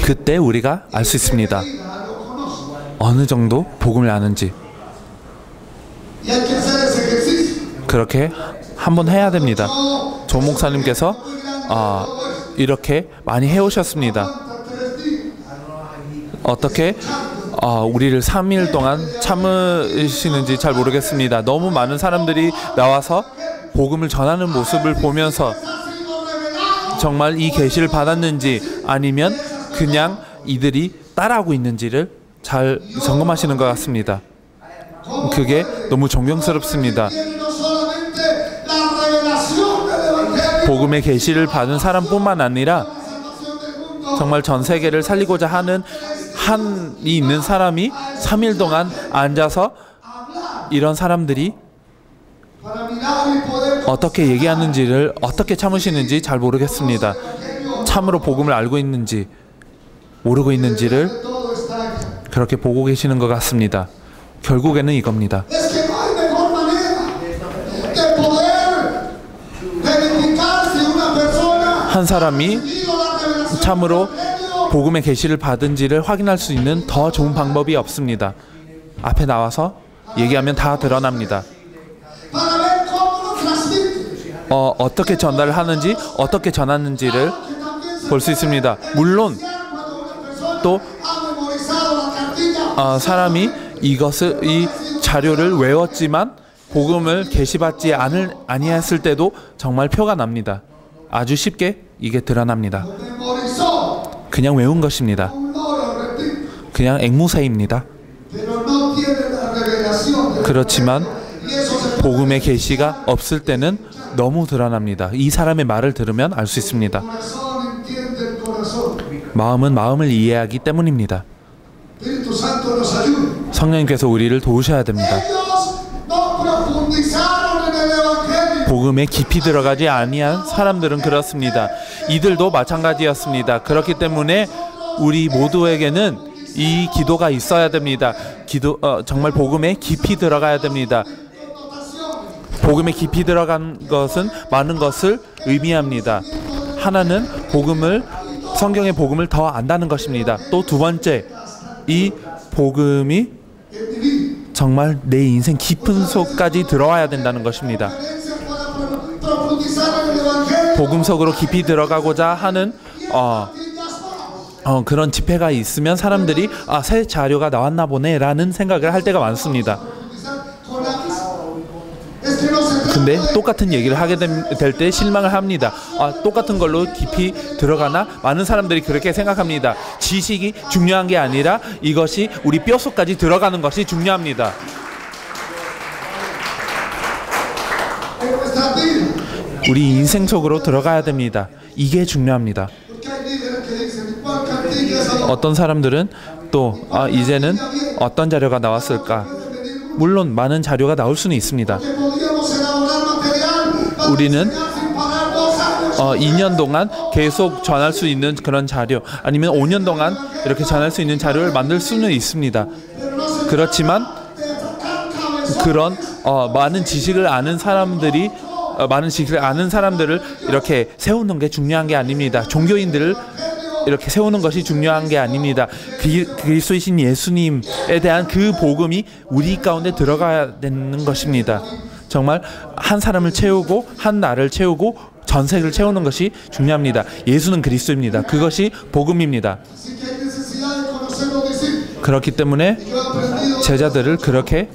그때 우리가 알 수 있습니다. 어느 정도 복음을 아는지. 그렇게 한번 해야 됩니다. 조 목사님께서 이렇게 많이 해오셨습니다. 어떻게 우리를 3일 동안 참으시는지 잘 모르겠습니다. 너무 많은 사람들이 나와서 복음을 전하는 모습을 보면서 정말 이 계시를 받았는지 아니면 그냥 이들이 따라하고 있는지를 잘 점검하시는 것 같습니다. 그게 너무 존경스럽습니다. 복음의 계시를 받은 사람뿐만 아니라 정말 전 세계를 살리고자 하는 한이 있는 사람이 3일 동안 앉아서 이런 사람들이 어떻게 얘기하는지를 어떻게 참으시는지 잘 모르겠습니다. 참으로 복음을 알고 있는지 모르고 있는지를 그렇게 보고 계시는 것 같습니다. 결국에는 이겁니다. 한 사람이 참으로 복음의 계시를 받은지를 확인할 수 있는 더 좋은 방법이 없습니다. 앞에 나와서 얘기하면 다 드러납니다. 어떻게 전달을 하는지, 어떻게 전하는지를 볼 수 있습니다. 물론 또 사람이 이 자료를 외웠지만 복음을 계시받지 아니했을 때도 정말 표가 납니다. 아주 쉽게 이게 드러납니다. 그냥 외운 것입니다. 그냥 앵무새입니다. 그렇지만 복음의 계시가 없을 때는 너무 드러납니다. 이 사람의 말을 들으면 알 수 있습니다. 마음은 마음을 이해하기 때문입니다. 성령님께서 우리를 도우셔야 됩니다. 복음에 깊이 들어가지 아니한 사람들은 그렇습니다. 이들도 마찬가지였습니다. 그렇기 때문에 우리 모두에게는 이 기도가 있어야 됩니다. 정말 복음에 깊이 들어가야 됩니다. 복음에 깊이 들어간 것은 많은 것을 의미합니다. 하나는 성경의 복음을 더 안다는 것입니다. 또 두 번째, 이 복음이 정말 내 인생 깊은 속까지 들어와야 된다는 것입니다. 복음 속으로 깊이 들어가고자 하는 그런 집회가 있으면 사람들이 새 자료가 나왔나 보네 라는 생각을 할 때가 많습니다. 근데 똑같은 얘기를 하게 될 때 실망을 합니다. 똑같은 걸로 깊이 들어가나? 많은 사람들이 그렇게 생각합니다. 지식이 중요한 게 아니라 이것이 우리 뼛속까지 들어가는 것이 중요합니다. 우리 인생 속으로 들어가야 됩니다. 이게 중요합니다. 어떤 사람들은 또 이제는 어떤 자료가 나왔을까? 물론 많은 자료가 나올 수는 있습니다. 우리는 2년 동안 계속 전할 수 있는 그런 자료, 아니면 5년 동안 이렇게 전할 수 있는 자료를 만들 수는 있습니다. 그렇지만 그런 많은 지식을 아는 사람들을 이렇게 세우는 게 중요한 게 아닙니다. 종교인들을 이렇게 세우는 것이 중요한 게 아닙니다. 그리스도이신 예수님에 대한 그 복음이 우리 가운데 들어가야 되는 것입니다. 정말 한 사람을 채우고 한 나를 채우고 전 세계를 채우는 것이 중요합니다. 예수는 그리스도입니다. 그것이 복음입니다. 그렇기 때문에 제자들을 그렇게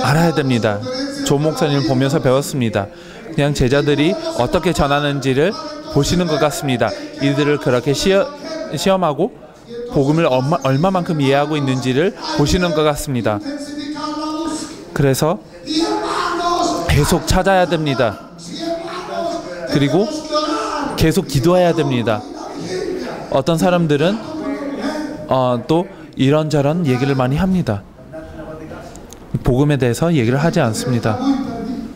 알아야 됩니다. 조 목사님을 보면서 배웠습니다. 그냥 제자들이 어떻게 전하는지를 보시는 것 같습니다. 이들을 그렇게 시험하고 복음을 얼마만큼 이해하고 있는지를 보시는 것 같습니다. intensificar la búsqueda. 그래서 Y hermanos, 계속 찾아야 됩니다. 그리고 계속 기도해야 됩니다. 어떤 사람들은 또 이런저런 얘기를 많이 합니다. 복음에 대해서 얘기를 하지 않습니다.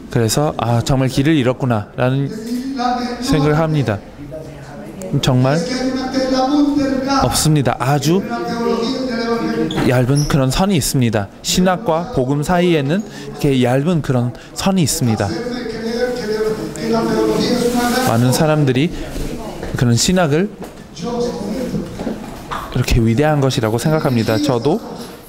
그래서 정말 길을 잃었구나 라는 생각을 합니다. 정말 que hay una tela muy delgada, 없습니다. 아주 la teología del evangelio. 얇은 그런 선이 있습니다. 신학과 복음 사이에는 이렇게 얇은 그런 선이 있습니다. Hacerme creer que la teología es una gran 많은 사람들이 그런 신학을 이렇게 위대한 것이라고 생각합니다. 저도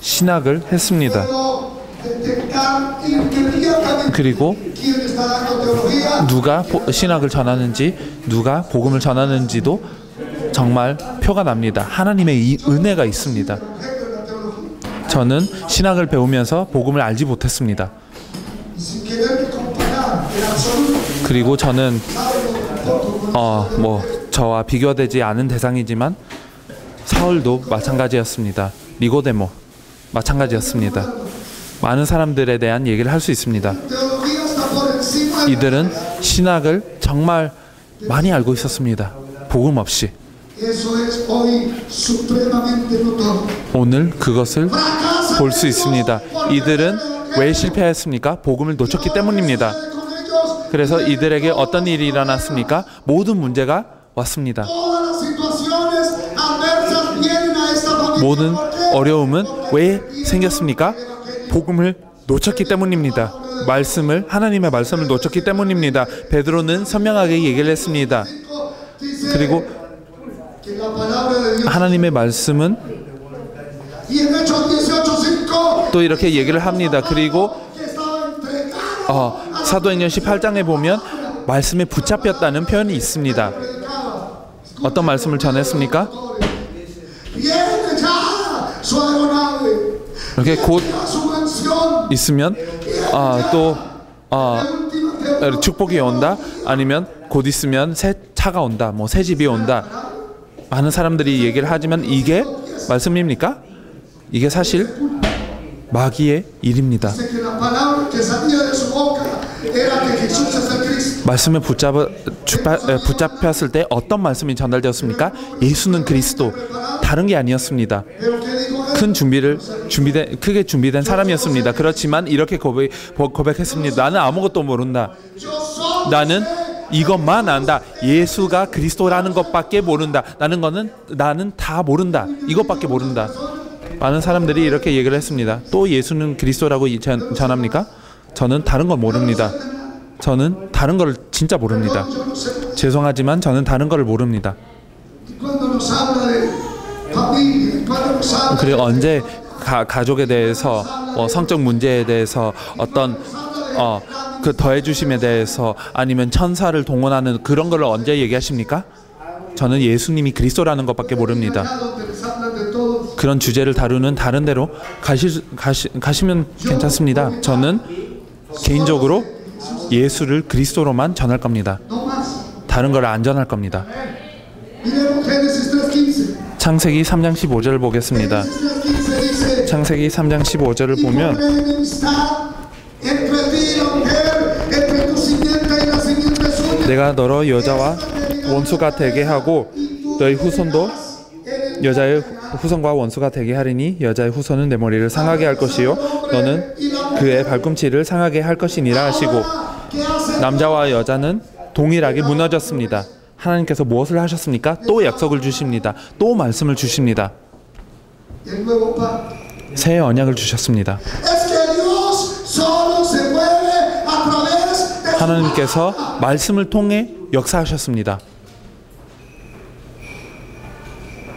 신학을 했습니다. puedo detectar inmediatamente 그리고 quién está dando teología. 누가 신학을 전하는지, 누가 복음을 전하는지도 정말 표가 납니다. 하나님의 이 은혜가 있습니다. 저는 신학을 배우면서 복음을 알지 못했습니다. Sin querer comparar en absoluto. 그리고 저는 저와 비교되지 않은 대상이지만 사울도 마찬가지였습니다. 니고데모 마찬가지였습니다. 많은 사람들에 대한 얘기를 할 수 있습니다. Teología está por encima de 이들은 신학을 정말 많이 알고 있었습니다. 복음 없이. eso es hoy supremamente notorio. 오늘 그것을 Fracasan 볼 수 있습니다. 이들은 왜 실패했습니까? 복음을 놓쳤기 때문입니다. con ellos 그래서 이들에게 어떤 일이 일어났습니까? 모든 문제가 왔습니다. todas las situaciones adversas vienen a esta familia. 모든 ¿Por qué? 어려움은 왜 생겼습니까? 복음을 놓쳤기 때문입니다. 하나님의 말씀을 놓쳤기 때문입니다. 베드로는 선명하게 얘기를 했습니다. 그리고 Que la palabra de Dios 하나님의 말씀은 y en Hechos 18:5 또 이렇게 얘기를 합니다. 그리고 que estaba entregado 사도행전 18장에 보면 말씀에 붙잡혔다는 표현이 있습니다. 어떤 말씀을 전했습니까? viene ya su aeronave 이렇게 곧 su mansión 있으면 또 축복이 온다, 아니면 곧 있으면 새 차가 온다, 새 집이 온다. 많은 사람들이 얘기를 하지만 이게 말씀입니까? 이게 사실 마귀의 일입니다. que la palabra que salía de su boca era que Jesús es el Cristo. 말씀에 붙잡혔을 때 어떤 말씀이 전달되었습니까? 예수는 그리스도, 다른 게 아니었습니다. Pero que dijo él, 크게 준비된 사람이었습니다. 그렇지만 이렇게 고백했습니다. 나는 아무것도 모른다. yo soy 나는 이것만 안다. 예수가 그리스도라는 것밖에 모른다. 나는 다 모른다. 이것밖에 모른다. 많은 사람들이 이렇게 얘기를 했습니다. 또 예수는 그리스도라고 전합니까? 저는 다른 건 모릅니다. 저는 다른 걸 진짜 모릅니다. yo no sé. 죄송하지만 저는 다른 걸 모릅니다. Cuando nos habla de familia, cuando nos habla 그리고 언제 가족에 대해서 성적 문제에 대해서 어떤 그 더해주심에 대해서 아니면 천사를 동원하는 그런 걸 언제 얘기하십니까? 저는 예수님이 그리스도라는 것밖에 모릅니다. donde les hablan de todo, 그런 주제를 다루는 다른 데로 가시면 괜찮습니다. 저는 개인적으로 예수를 그리스도로만 전할 겁니다. no más. 다른 걸 안 전할 겁니다. Miremos Génesis 3:15. 창세기 3장 15절을 보겠습니다. Génesis 3:15 dice, 창세기 3장 15절을 y 보면 pondré enemistad entre ti y la mujer, entre tu simiente y la simiente suya. 내가 너로 여자와 원수가 되게 하고 너의 후손도 여자의 후손과 원수가 되게 하리니 여자의 후손은 내 머리를 상하게 할 것이요 너는 그의 발꿈치를 상하게 할 것이니라 하시고, ¿Qué hace? 남자와 여자는 동일하게 무너졌습니다. 하나님께서 무엇을 하셨습니까? 또 약속을 주십니다. 또 말씀을 주십니다. El nuevo pacto. 새 언약을 주셨습니다. Es que Dios solo se mueve a través de su 하나님께서 말씀을 통해 역사하셨습니다.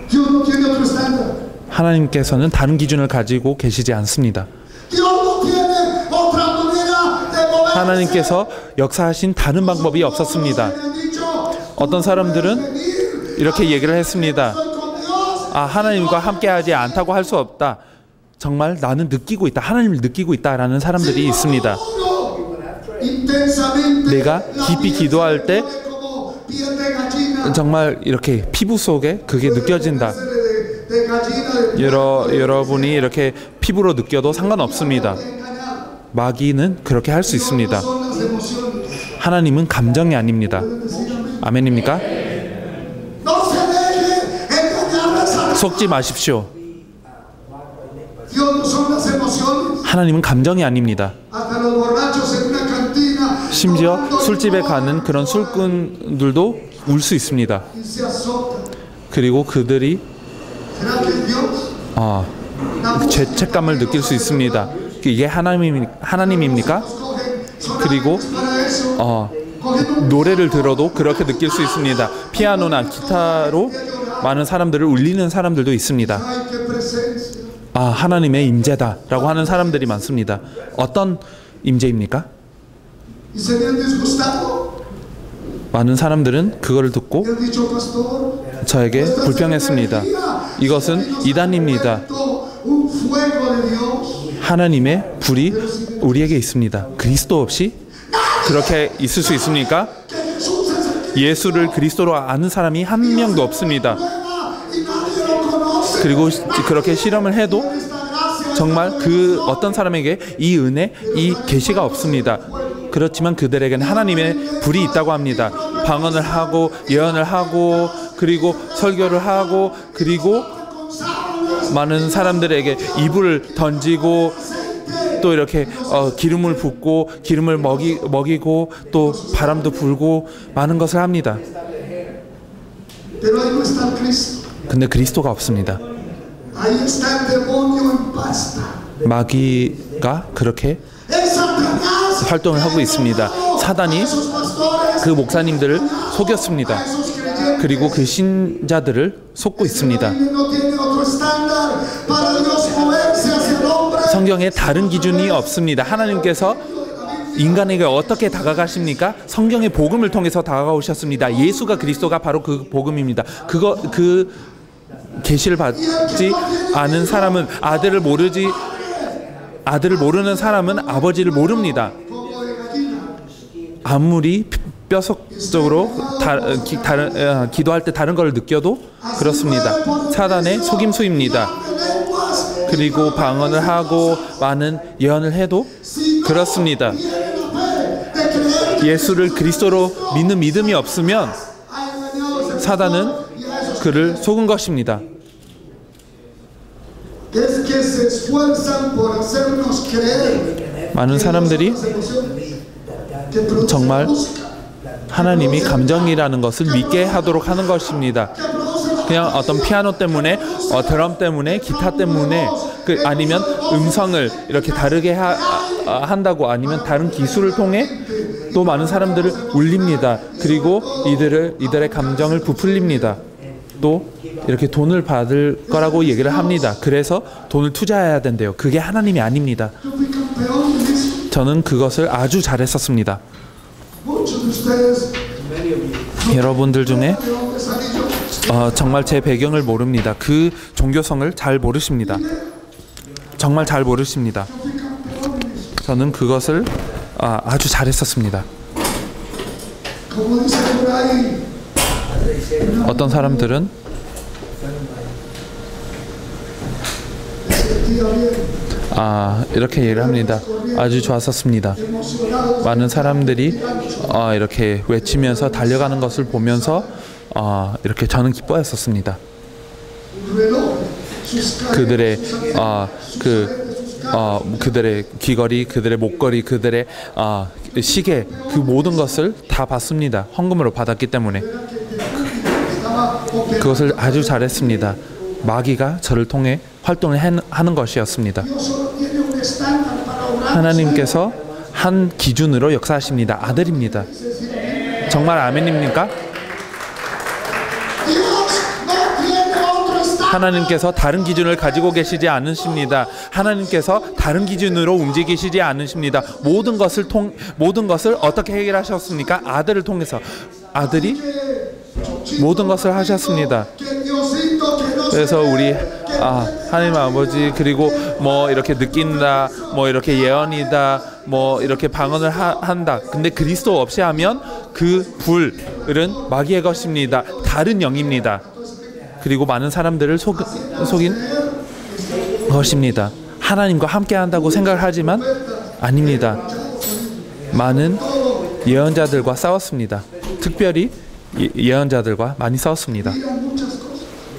Dios no tiene otro estándar. 하나님께서는 다른 기준을 가지고 계시지 않습니다. Dios no tiene otra manera de moverse. 하나님께서 역사하신 다른 방법이 없었습니다. Me han dicho, 어떤 사람들은 이렇게 얘기를 했습니다. estoy con Dios. 하나님과 함께하지 않다고 할 수 없다. 정말 나는 느끼고 있다. 하나님을 느끼고 있다라는 사람들이 있습니다. Intensamente. 내가 깊이 기도할 때 como piel de gallina. 정말 이렇게 피부 속에 그게 느껴진다. de gallina, de 여러분이 이렇게 피부로 느껴도 상관없습니다. 마귀는 그렇게 할 수 있습니다. son las emociones. 하나님은 감정이 아닙니다. 아멘입니까? No se deje engañar a Satanás. 속지 마십시오. Dios no son las emociones. 하나님은 감정이 아닙니다. Hasta los borrachos en una cantina. 심지어 tomando 술집에 licor, 가는 그런 술꾼들도 울 수 있습니다. y se azotan. 그리고 그들이 ¿Será que es Dios? 죄책감을 느낄 수 있습니다. 이게 하나님입니까? 그리고 노래를 들어도 그렇게 느낄 수 있습니다. 피아노나 기타로 많은 사람들을 울리는 사람들도 있습니다. Ay, qué presencia. 하나님의 임재다라고 하는 사람들이 많습니다. 어떤 임재입니까? Y se habían disgustado. 많은 사람들은 그거를 듣고 Y han dicho, pastor, 저에게 불평했습니다. 이것은 이단입니다. un fuego de Dios. 하나님의 불이 우리에게 있습니다. 그리스도 없이 그렇게 있을 수 있습니까? Que Jesús es el que 예수를 그리스도로 아는 사람이 한 명도 없습니다. prueba y nadie lo conoce. 그리고 그렇게 실험을 해도 Esta gracia 정말 그 어떤 사람에게 이 은혜, 이 계시가 없습니다. 그렇지만 그들에게는 하나님의 불이 있다고 합니다. 방언을 하고 예언을 하고 그리고 설교를 하고 그리고 많은 사람들에게 이불을 던지고 또 이렇게 기름을 붓고 기름을 먹이고 또 바람도 불고 많은 것을 합니다. Pero ahí no está el Cristo. 근데 그리스도가 없습니다. Ahí está el demonio en pasta. 마귀가 그렇게 Es Satanás. 활동을 하고 있습니다. 사단이 Esos pastores, 그 목사님들을 속였습니다. esos creyentes. 그리고 그 신자들을 속고 있습니다. No tiene otro estándar para Dios moverse hacia el hombre. 성경에 다른 기준이 없습니다. 하나님께서 인간에게 어떻게 다가가십니까? 성경의 복음을 통해서 다가오셨습니다. 예수가 그리스도가 바로 그 복음입니다. 그 계시를 받지 않은 사람은 아들을 모르는 사람은 아버지를 모릅니다. 아무리 뼈속적으로 기도할 때 다른 걸 느껴도 그렇습니다. 사단의 속임수입니다. 그리고 방언을 하고 많은 예언을 해도 그렇습니다. 예수를 그리스도로 믿는 믿음이 없으면 사단은 그를 속은 것입니다. Es que se esfuerzan por hacernos creer 많은 사람들이 que producen 정말 música, 하나님이 감정이라는 것을 믿게 하도록 하는 것입니다. 그냥 어떤 피아노 때문에, 드럼 때문에, 기타 때문에, 아니면 음성을 이렇게 다르게 한다고 아니면 다른 기술을 통해 또 많은 사람들을 울립니다. 그리고 이들의 감정을 부풀립니다. 또 이렇게 돈을 받을 거라고 얘기를 합니다. 그래서 돈을 투자해야 된대요. 그게 하나님이 아닙니다. yo fui campeón en eso. 저는 그것을 아주 잘했었습니다. Muchos de ustedes, 여러분들 중에 ¿de dónde salí yo? 정말 제 배경을 모릅니다. 그 종교성을 잘 모르십니다. 정말 잘 모르십니다. 저는 그것을 아주 잘했었습니다. Como dice por ahí, 어떤 사람들은 sentía bien, 이렇게 얘기를 합니다. 아주 좋았었습니다. emocionado. 많은 사람들이 이렇게 외치면서 달려가는 것을 보면서 이렇게 저는 기뻐했었습니다. Un reloj, sus 그들의 cadenas, 그들의 귀걸이, 그들의 목걸이, 그들의 시계, 그 모든 것을 다 받습니다. 헌금으로 받았기 때문에 estaba operando. 그것을 아주 잘했습니다. 마귀가 저를 통해 활동을 하는 것이었습니다. Dios solo tiene un estándar para obrar. 하나님께서 한 기준으로 역사하십니다. 아들입니다. 정말 아멘입니까? Dios no tiene otro estándar. 하나님께서 다른 기준을 가지고 계시지 않으십니다. 하나님께서 다른 기준으로 움직이시지 않으십니다. 모든 것을 어떻게 해결하셨습니까? 아들을 통해서. 아들이 모든 것을 하셨습니다. Que Diosito, que no se 그래서 ve, 우리 que 하나님 아버지, 그리고 뭐 이렇게 느낀다, 뭐 이렇게 예언이다, 뭐 이렇게 방언을 한다. 근데 그리스도 없이 하면 그 불은 마귀의 것입니다. 다른 영입니다. 그리고 많은 사람들을 속인 것입니다. 하나님과 함께 한다고 생각을 하지만 아닙니다. 많은 예언자들과 싸웠습니다. 특별히 예언자들과 많이 싸웠습니다.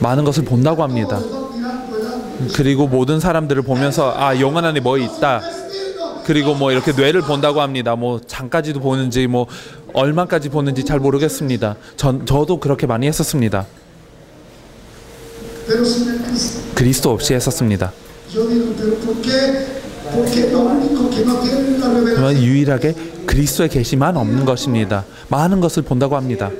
많은 것을 본다고 합니다. 그리고 모든 사람들을 보면서 아, 영혼 안에 뭐 있다. 그리고 뭐 이렇게 뇌를 본다고 합니다. 뭐 장까지도 보는지 뭐 얼마까지 보는지 잘 모르겠습니다. 저도 그렇게 많이 했었습니다. 그리스도 없이 했었습니다. 그러면 유일하게 그리스도의 계시만 없는 것입니다. 많은 것을 본다고 합니다.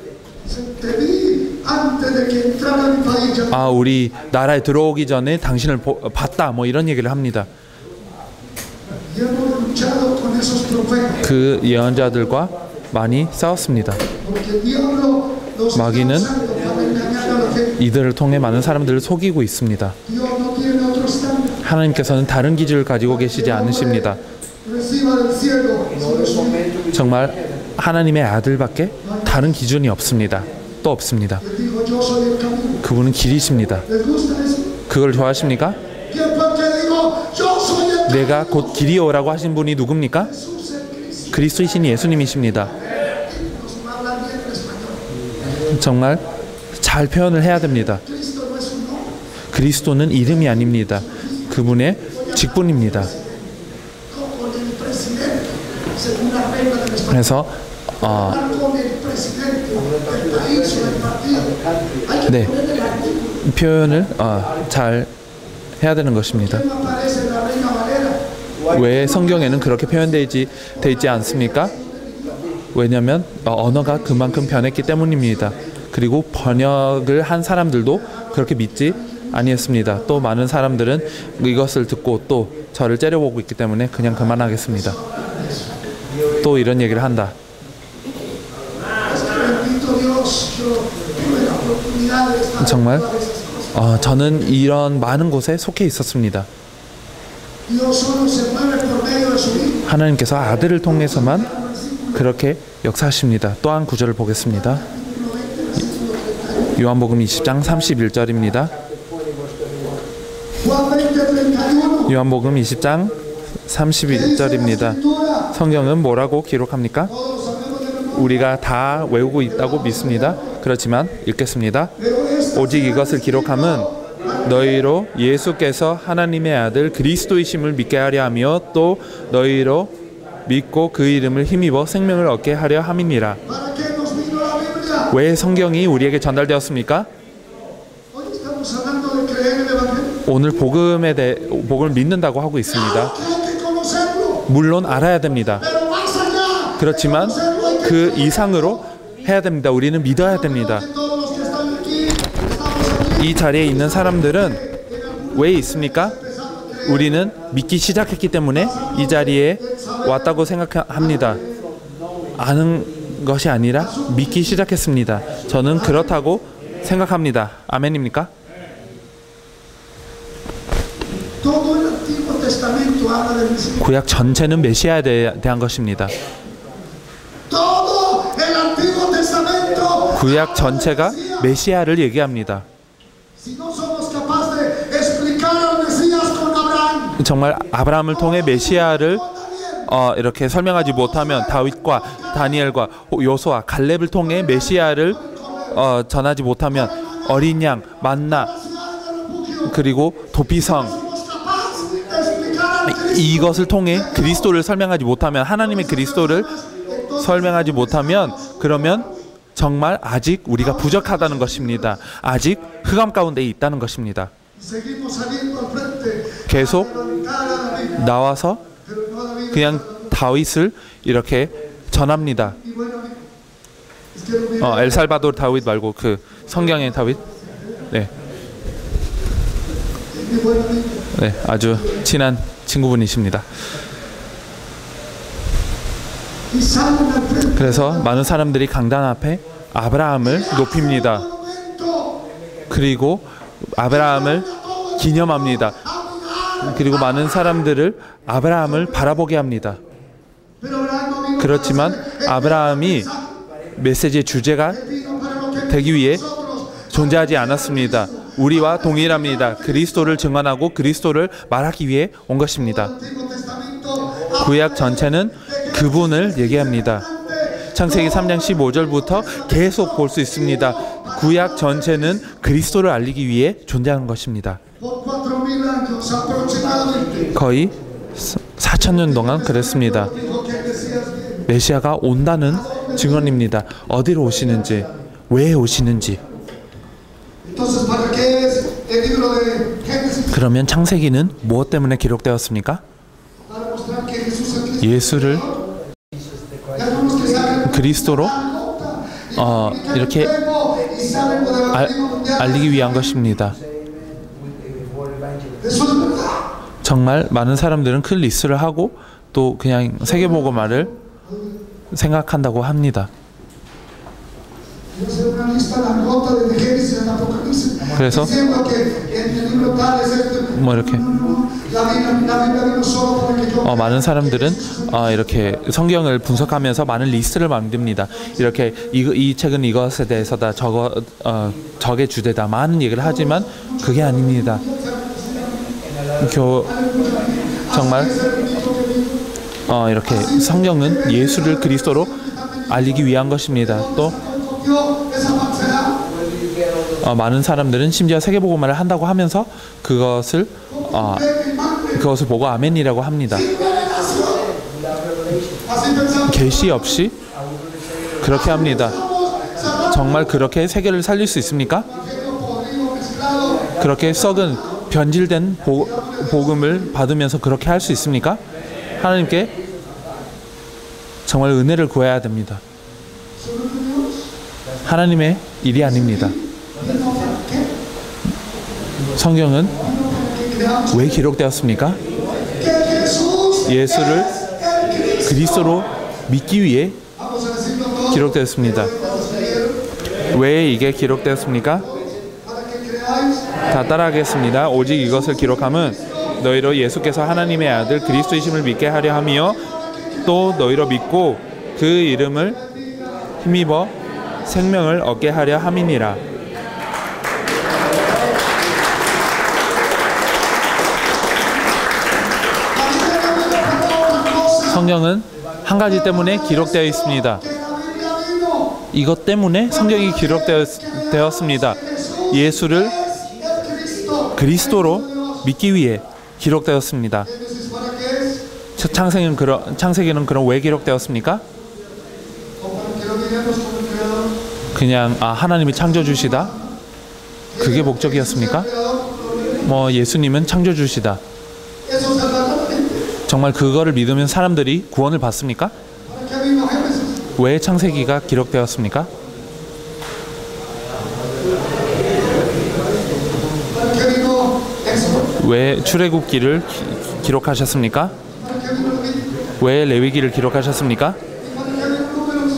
아, 우리 나라에 들어오기 전에 당신을 봤다. 뭐 이런 얘기를 합니다. 그 예언자들과 많이 싸웠습니다. 마귀는 이들을 통해 많은 사람들을 속이고 있습니다. 하나님께서는 다른 기준을 가지고 계시지 않으십니다. 정말 하나님의 아들밖에 다른 기준이 없습니다. 또 없습니다. 그분은 길이십니다. 그걸 좋아하십니까? 내가 곧 길이오라고 하신 분이 누굽니까? 그리스도이신 예수님이십니다. 정말 잘 표현을 해야 됩니다. 그리스도는 이름이 아닙니다. 그분의 직분입니다. 그래서 네, 표현을 잘 해야 되는 것입니다. 왜 성경에는 그렇게 표현되어 있지 않습니까? 왜냐하면 언어가 그만큼 변했기 때문입니다. 그리고 번역을 한 사람들도 그렇게 믿지 아니했습니다. 또 많은 사람들은 이것을 듣고 또 저를 째려보고 있기 때문에 그냥 그만하겠습니다. 또 이런 얘기를 한다. 정말 저는 이런 많은 곳에 속해 있었습니다. 하나님께서 아들을 통해서만 그렇게 역사하십니다. 또 한 구절을 보겠습니다. 요한복음 20장 31절입니다. 요한복음 20장 31절입니다. 성경은 뭐라고 기록합니까? 우리가 다 외우고 있다고 믿습니다. 그렇지만 읽겠습니다. 오직 이것을 기록함은 너희로 예수께서 하나님의 아들 그리스도이심을 믿게 하려 하며 또 너희로 믿고 그 이름을 힘입어 생명을 얻게 하려 함이니라. 왜 성경이 우리에게 전달되었습니까? 오늘 복음을 믿는다고 하고 있습니다. 물론 알아야 됩니다. 그렇지만 그 이상으로 해야 됩니다. 우리는 믿어야 됩니다. 이 자리에 있는 사람들은 왜 있습니까? 우리는 믿기 시작했기 때문에 이 자리에 왔다고 생각합니다. 아는 것이 아니라 믿기 시작했습니다. 저는 그렇다고 생각합니다. 아멘입니까? 구약 전체는 메시아에 대한 것입니다. 구약 전체가 메시아를 얘기합니다. 정말 아브라함을 통해 메시아를 이렇게 설명하지 못하면 다윗과 다니엘과 요수아, 갈렙을 통해 메시아를 전하지 못하면 어린 양, 만나, 그리고 도피성, 이것을 통해 그리스도를 설명하지 못하면, 하나님의 그리스도를 설명하지 못하면, 그러면 정말 아직 우리가 부족하다는 것입니다. 아직 흑암 가운데 있다는 것입니다. 계속 나와서 그냥 다윗을 이렇게 전합니다. 엘살바도르 다윗 말고 그 성경의 다윗. 네, 아주 친한 친구분이십니다. 그래서 많은 사람들이 강단 앞에 아브라함을 높입니다. 그리고 아브라함을 기념합니다. 그리고 많은 사람들을 아브라함을 바라보게 합니다. 그렇지만 아브라함이 메시지의 주제가 되기 위해 존재하지 않았습니다. 우리와 동일합니다. 그리스도를 증언하고 그리스도를 말하기 위해 온 것입니다. 구약 전체는 그분을 얘기합니다. 창세기 3장 15절부터 계속 볼 수 있습니다. 구약 전체는 그리스도를 알리기 위해 존재하는 것입니다. 거의 4,000년 동안 그랬습니다. 메시아가 온다는 증언입니다. 어디로 오시는지, 왜 오시는지. 그러면 창세기는 무엇 때문에 기록되었습니까? 예수를 그리스도로 이렇게 알리기 위한 것입니다. 정말 많은 사람들은 큰 리스트를 하고 또 그냥 세계복음화를 생각한다고 합니다. 그래서 뭐 이렇게 많은 사람들은 이렇게 성경을 분석하면서 많은 리스트를 만듭니다. 이렇게 이 책은 이것에 대해서다, 저게 주제다, 많은 얘기를 하지만 그게 아닙니다. 정말 이렇게 성경은 예수를 그리스도로 알리기 위한 것입니다. 또 많은 사람들은 심지어 세계복음화를 한다고 하면서 그것을 보고 아멘이라고 합니다. 계시 없이 그렇게 합니다. 정말 그렇게 세계를 살릴 수 있습니까? 그렇게 썩은 변질된 복음을 받으면서 그렇게 할 수 있습니까? 하나님께 정말 은혜를 구해야 됩니다. 하나님의 일이 아닙니다. 성경은 왜 기록되었습니까? 예수를 그리스도로 믿기 위해 기록되었습니다. 왜 이게 기록되었습니까? 다 따라하겠습니다. 오직 이것을 기록함은 너희로 예수께서 하나님의 아들 그리스도이심을 믿게 하려 하며 또 너희로 믿고 그 이름을 힘입어 생명을 얻게 하려 함이니라. 성경은 한 가지 때문에 기록되어 있습니다. 이것 때문에 성경이 기록되었습니다. 예수를 그리스도로 믿기 위해 기록되었습니다. 창세기는 그럼 왜 기록되었습니까? 그냥 하나님이 창조주시다? 그게 목적이었습니까? 예수님은 창조주시다. 정말 그거를 믿으면 사람들이 구원을 받습니까? 왜 창세기가 기록되었습니까? 왜 출애굽기를 기록하셨습니까? 왜 레위기를 기록하셨습니까?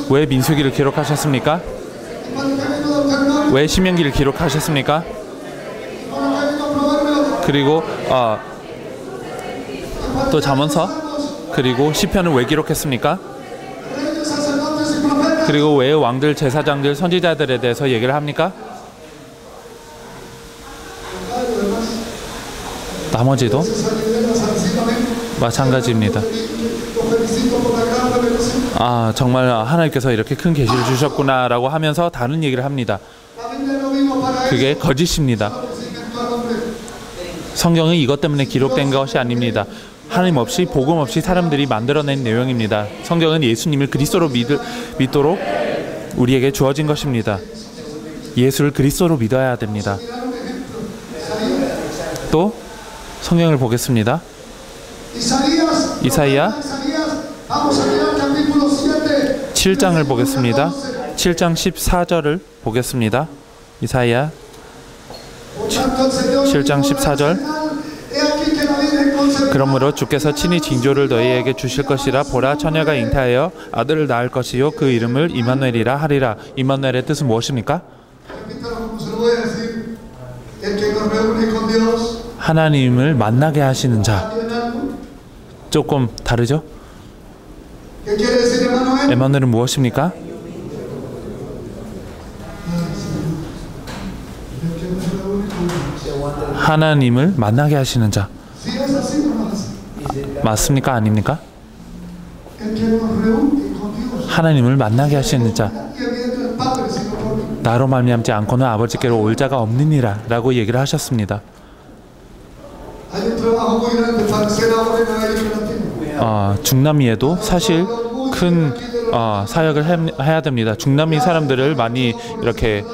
왜 민수기를 기록하셨습니까? 왜 신명기를 기록하셨습니까? 그리고 또 잠언서, 그리고 시편을 왜 기록했습니까? 그리고 왜 왕들, 제사장들, 선지자들에 대해서 얘기를 합니까? 나머지도 마찬가지입니다. 정말 하나님께서 이렇게 큰 계시를 주셨구나 라고 하면서 다른 얘기를 합니다. 그게 거짓입니다. 성경은 이것 때문에 기록된 것이 아닙니다. 하나님 없이, 복음 없이 사람들이 만들어낸 내용입니다. 성경은 예수님을 그리스도로 믿도록 우리에게 주어진 것입니다. 예수를 그리스도로 믿어야 됩니다. 또 성경을 보겠습니다. 이사야 7장을 보겠습니다. 7장 14절을 보겠습니다. 이사야 7장 14절. 그러므로 주께서 친히 징조를 너희에게 주실 것이라. 보라, 처녀가 잉태하여 아들을 낳을 것이요 그 이름을 임마누엘이라 하리라. 임마누엘의 뜻은 무엇입니까? 하나님을 만나게 하시는 자. 조금 다르죠? 임마누엘은 무엇입니까? 하나님을 만나게 하시는 자. Si es así o no es así. 맞습니까? 아닙니까? El que nos reúne con Dios. 하나님을 만나게 하시는 자. Y el viento del Padre, sino por mí. 나로 말미암지 않고는 아버지께로 올 자가 없느니라 라고 얘기를 하셨습니다. Hay un trabajo muy grande para hacer ahora en América Latina. 중남미에도 사실 큰 사역을 해야 됩니다. 중남미 사람들을 많이 이렇게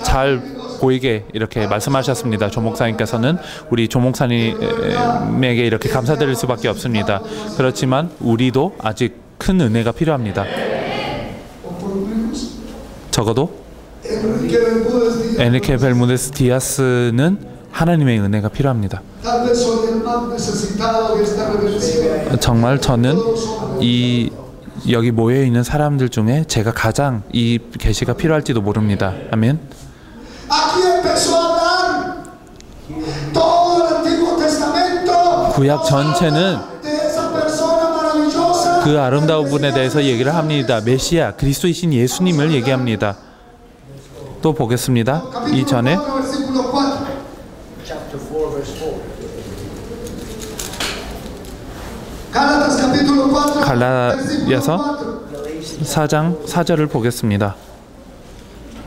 잘 보이게 이렇게 말씀하셨습니다. 조 목사님께서는 우리 조 목사님에게 이렇게 감사드릴 수밖에 없습니다. 그렇지만 우리도 아직 큰 은혜가 필요합니다. 적어도 에르케 벨무데스 디아스는 하나님의 은혜가 필요합니다. Tal vez soy el más necesitado de esta revelación. 정말 저는 이 여기 모여 있는 사람들 중에 제가 가장 이 계시가 필요할지도 모릅니다. 아멘. Aquí empezó a hablar todo el Antiguo Testamento. 구약 전체는 De esa persona maravillosa. 그 아름다운 분에 대해서 얘기를 합니다. 메시아, 그리스도이신 예수님을 얘기합니다. 또 보겠습니다. 이전에 Versículo 4. Gálatas capítulo 4. 갈라디아서 4장 4절을 보겠습니다.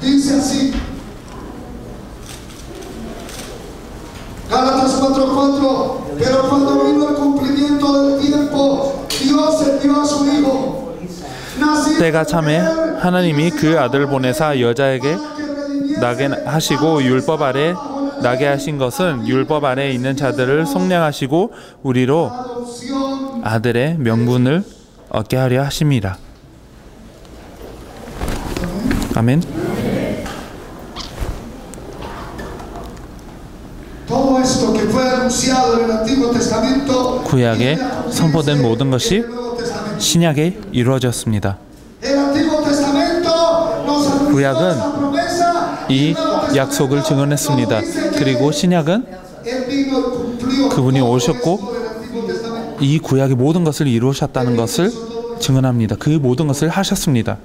Dice así. Gálatas 4:4. Pero cuando vino el cumplimiento del tiempo, Dios envió a su Hijo. nacido 때가 참에 하나님이 그 아들 보내사 여자에게 나게 하시고 율법 아래 나게 하신 것은 율법 아래에 있는 자들을 속량하시고 우리로 adopción. 아들의 명분을 얻게 하려 하심이라. 아멘. Todo esto que fue anunciado en el Antiguo Testamento. 구약에 선포된 모든 것이 en el Nuevo Testamento. 신약에 이루어졌습니다. El Antiguo Testamento nos anunció 구약은 esa promesa. 이 약속을 증언했습니다. 그리고 신약은 Él vino y cumplió 그분이 todo 오셨고 esto del Antiguo Testamento. 이 구약의 모든 것을 이루셨다는 것을 증언합니다. 그 모든 것을 하셨습니다.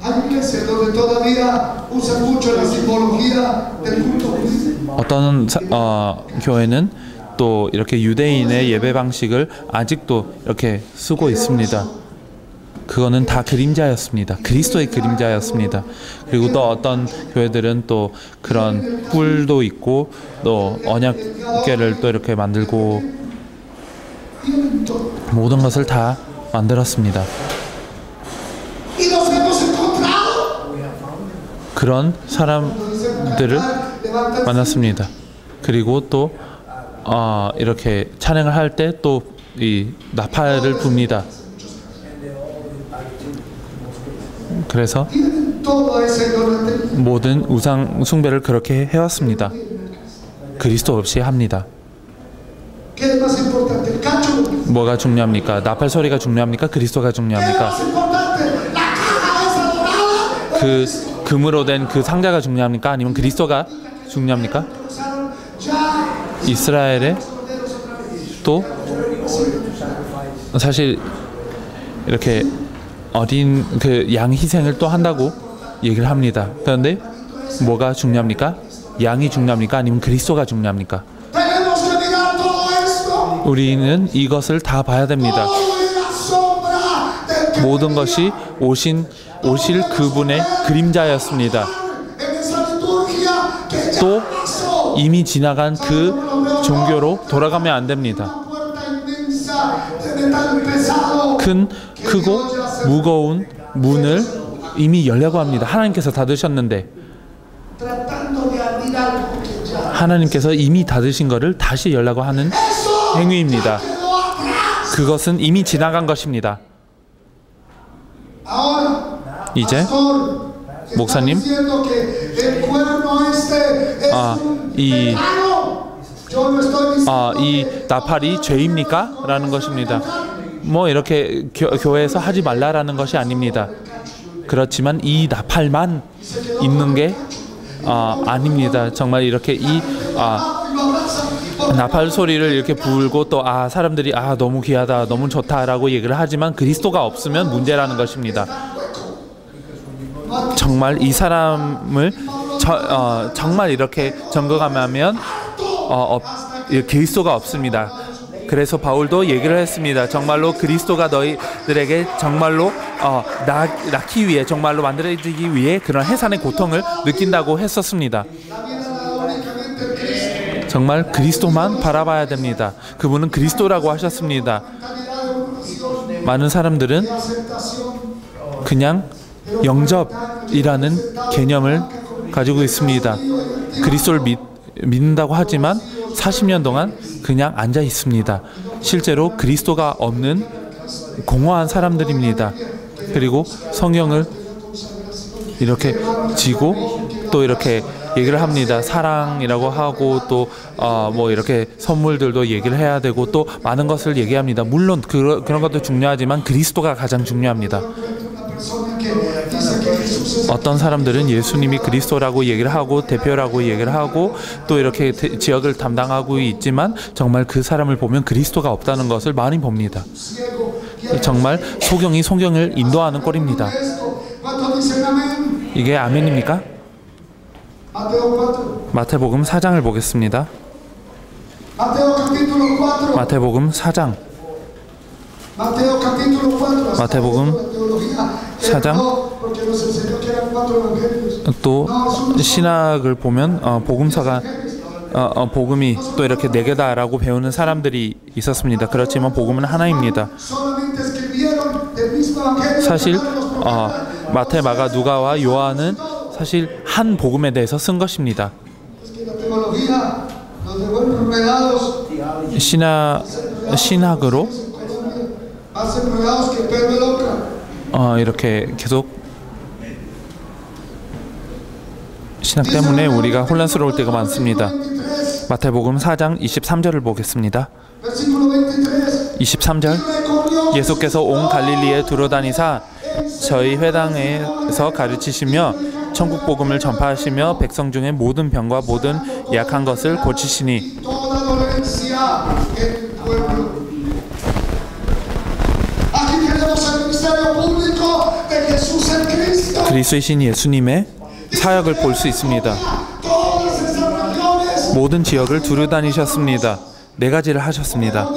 Hay iglesias donde todavía usan mucho la simbología del culto judío. 어떤 교회는 또 이렇게 유대인의 예배 방식을 아직도 이렇게 쓰고 있습니다. 그거는 다 그림자였습니다. 그리스도의 그림자였습니다. 그리고 또 어떤 교회들은 또 그런 뿔도 있고 또 언약궤를 또 이렇게 만들고 모든 것을 다 만들었습니다. Y nos hemos encontrado. 그런 사람들을 만났습니다. 그리고 또 이렇게 찬양을 할 때 또 이 나팔을 붑니다. 그래서 Todo ese idolatría. 모든 우상 숭배를 그렇게 해왔습니다. 그리스도 없이 합니다. ¿Qué es más importante? ¿El cacho? 뭐가 중요합니까? 나팔 소리가 중요합니까? 그리스도가 ¿Qué es 중요합니까? más importante? ¿La caja esa dorada? 그 금으로 된 그 상자가 중요합니까? 아니면 그리스도가 중요합니까? Ya. 이스라엘에 또 사실 이렇게 어린 그 양 희생을 또 한다고 얘기를 합니다. 그런데 뭐가 중요합니까? 양이 중요합니까? 아니면 그리스도가 중요합니까? Tenemos que mirar todo esto. 우리는 이것을 다 봐야 됩니다. Todo en la sombra del que 모든 것이 오실 그분의 그림자였습니다. en esa liturgia que ya 또 pasó. 이미 지나간 그 종교로 돌아가면 안 됩니다. Una puerta inmensa de metal pesado. 큰 크고 무거운 문을 이미 열려고 합니다. 하나님께서 닫으셨는데 Tratando de abrir algo que ya. 하나님께서 이미 닫으신 것을 다시 열려고 하는 Eso 행위입니다. quedó atrás. 그것은 이미 지나간 것입니다. Ahora, 이제 pastor, está 목사님, diciendo que el cuerno este es un 이 pecado. Yo no estoy diciendo 이 나팔이 죄입니까? 라는 것입니다. 뭐 이렇게 교회에서 하지 말라라는 것이 아닙니다. 그렇지만 이 나팔만 있는 게 아닙니다. 정말 이렇게 이 나팔 소리를 이렇게 불고 또 사람들이 너무 귀하다, 너무 좋다라고 얘기를 하지만 그리스도가 없으면 문제라는 것입니다. 정말 이 사람을 정말 이렇게 점검하면 그리스도가 없습니다. 그래서 바울도 얘기를 했습니다. 정말로 그리스도가 너희들에게 정말로 낳기 위해, 정말로 만들어지기 위해 그런 해산의 고통을 느낀다고 했었습니다. 정말 그리스도만 바라봐야 됩니다. 그분은 그리스도라고 하셨습니다. 많은 사람들은 그냥 영접이라는 개념을 가지고 있습니다. 그리스도를 믿는다고 하지만 40년 동안 그냥 앉아 있습니다. 실제로 그리스도가 없는 공허한 사람들입니다. 그리고 성경을 이렇게 지고 또 이렇게 얘기를 합니다. 사랑이라고 하고 또 뭐 이렇게 선물들도 얘기를 해야 되고 또 많은 것을 얘기합니다. 물론 그런 것도 중요하지만 그리스도가 가장 중요합니다. 어떤 사람들은 예수님이 그리스도라고 얘기를 하고 대표라고 얘기를 하고 또 이렇게 지역을 담당하고 있지만 정말 그 사람을 보면 그리스도가 없다는 것을 많이 봅니다. 정말 소경이 성경을 인도하는 꼴입니다. 이게 아멘입니까? 마태복음 4장을 보겠습니다. 마태복음 4장. 마태복음 4장. 또 신학을 보면 복음서가 복음이 또 이렇게 4개다라고 배우는 사람들이 있었습니다. 그렇지만 복음은 하나입니다. 사실 마태, 마가, 누가와 요한은 사실 한 복음에 대해서 쓴 것입니다. 신학으로 이렇게 계속 신학 때문에 우리가 혼란스러울 때가 많습니다. 마태복음 4장 23절을 보겠습니다. 23절. 예수께서 온 갈릴리에 두루다니사 저희 회당에서 가르치시며 천국 복음을 전파하시며 백성 중에 모든 병과 모든 약한 것을 고치시니. 그리스도이신 예수님의 사역을 볼 수 있습니다. 모든 지역을 두루다니셨습니다. 4가지를 하셨습니다.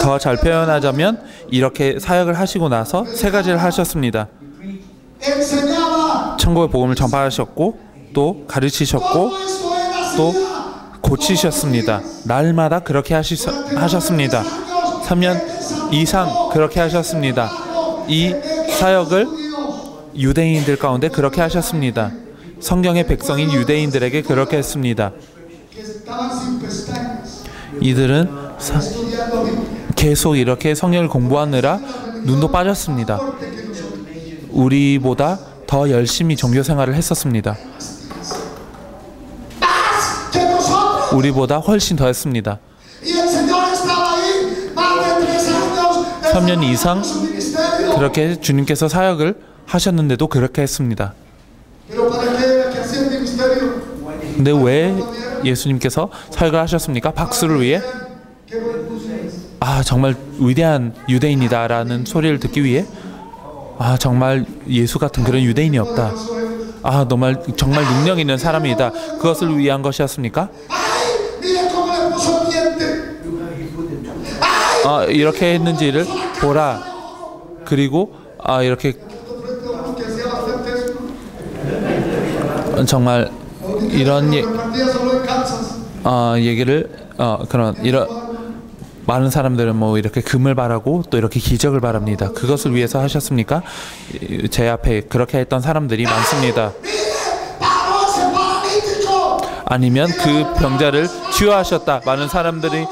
더 잘 표현하자면 이렇게 사역을 하시고 나서 3가지를 하셨습니다. 천국의 복음을 전파하셨고 또 가르치셨고 또 고치셨습니다. 날마다 그렇게 하셨습니다. 3년 이상 그렇게 하셨습니다. 이 사역을 유대인들 가운데 그렇게 하셨습니다. 성경의 백성인 유대인들에게 그렇게 했습니다. 이들은 계속 이렇게 성경을 공부하느라 눈도 빠졌습니다. 우리보다 더 열심히 종교 생활을 했었습니다. 우리보다 훨씬 더 했습니다. 3년 이상 그렇게 주님께서 사역을 하셨는데도 그렇게 했습니다. 근데 왜 예수님께서 사역을 하셨습니까? 박수를 위해? 정말 위대한 유대인이다 라는 소리를 듣기 위해? 정말 예수 같은 그런 유대인이 없다. 정말 능력 있는 사람이다. 그것을 위한 것이었습니까? 이렇게 했는지를 보라. 그리고 이렇게 정말 이런 얘기를 이런 많은 사람들은 뭐 이렇게 금을 바라고 또 이렇게 기적을 바랍니다. 그것을 위해서 하셨습니까? 제 앞에 그렇게 했던 사람들이 많습니다. 아니면 그 병자를 치유하셨다. 많은 사람들이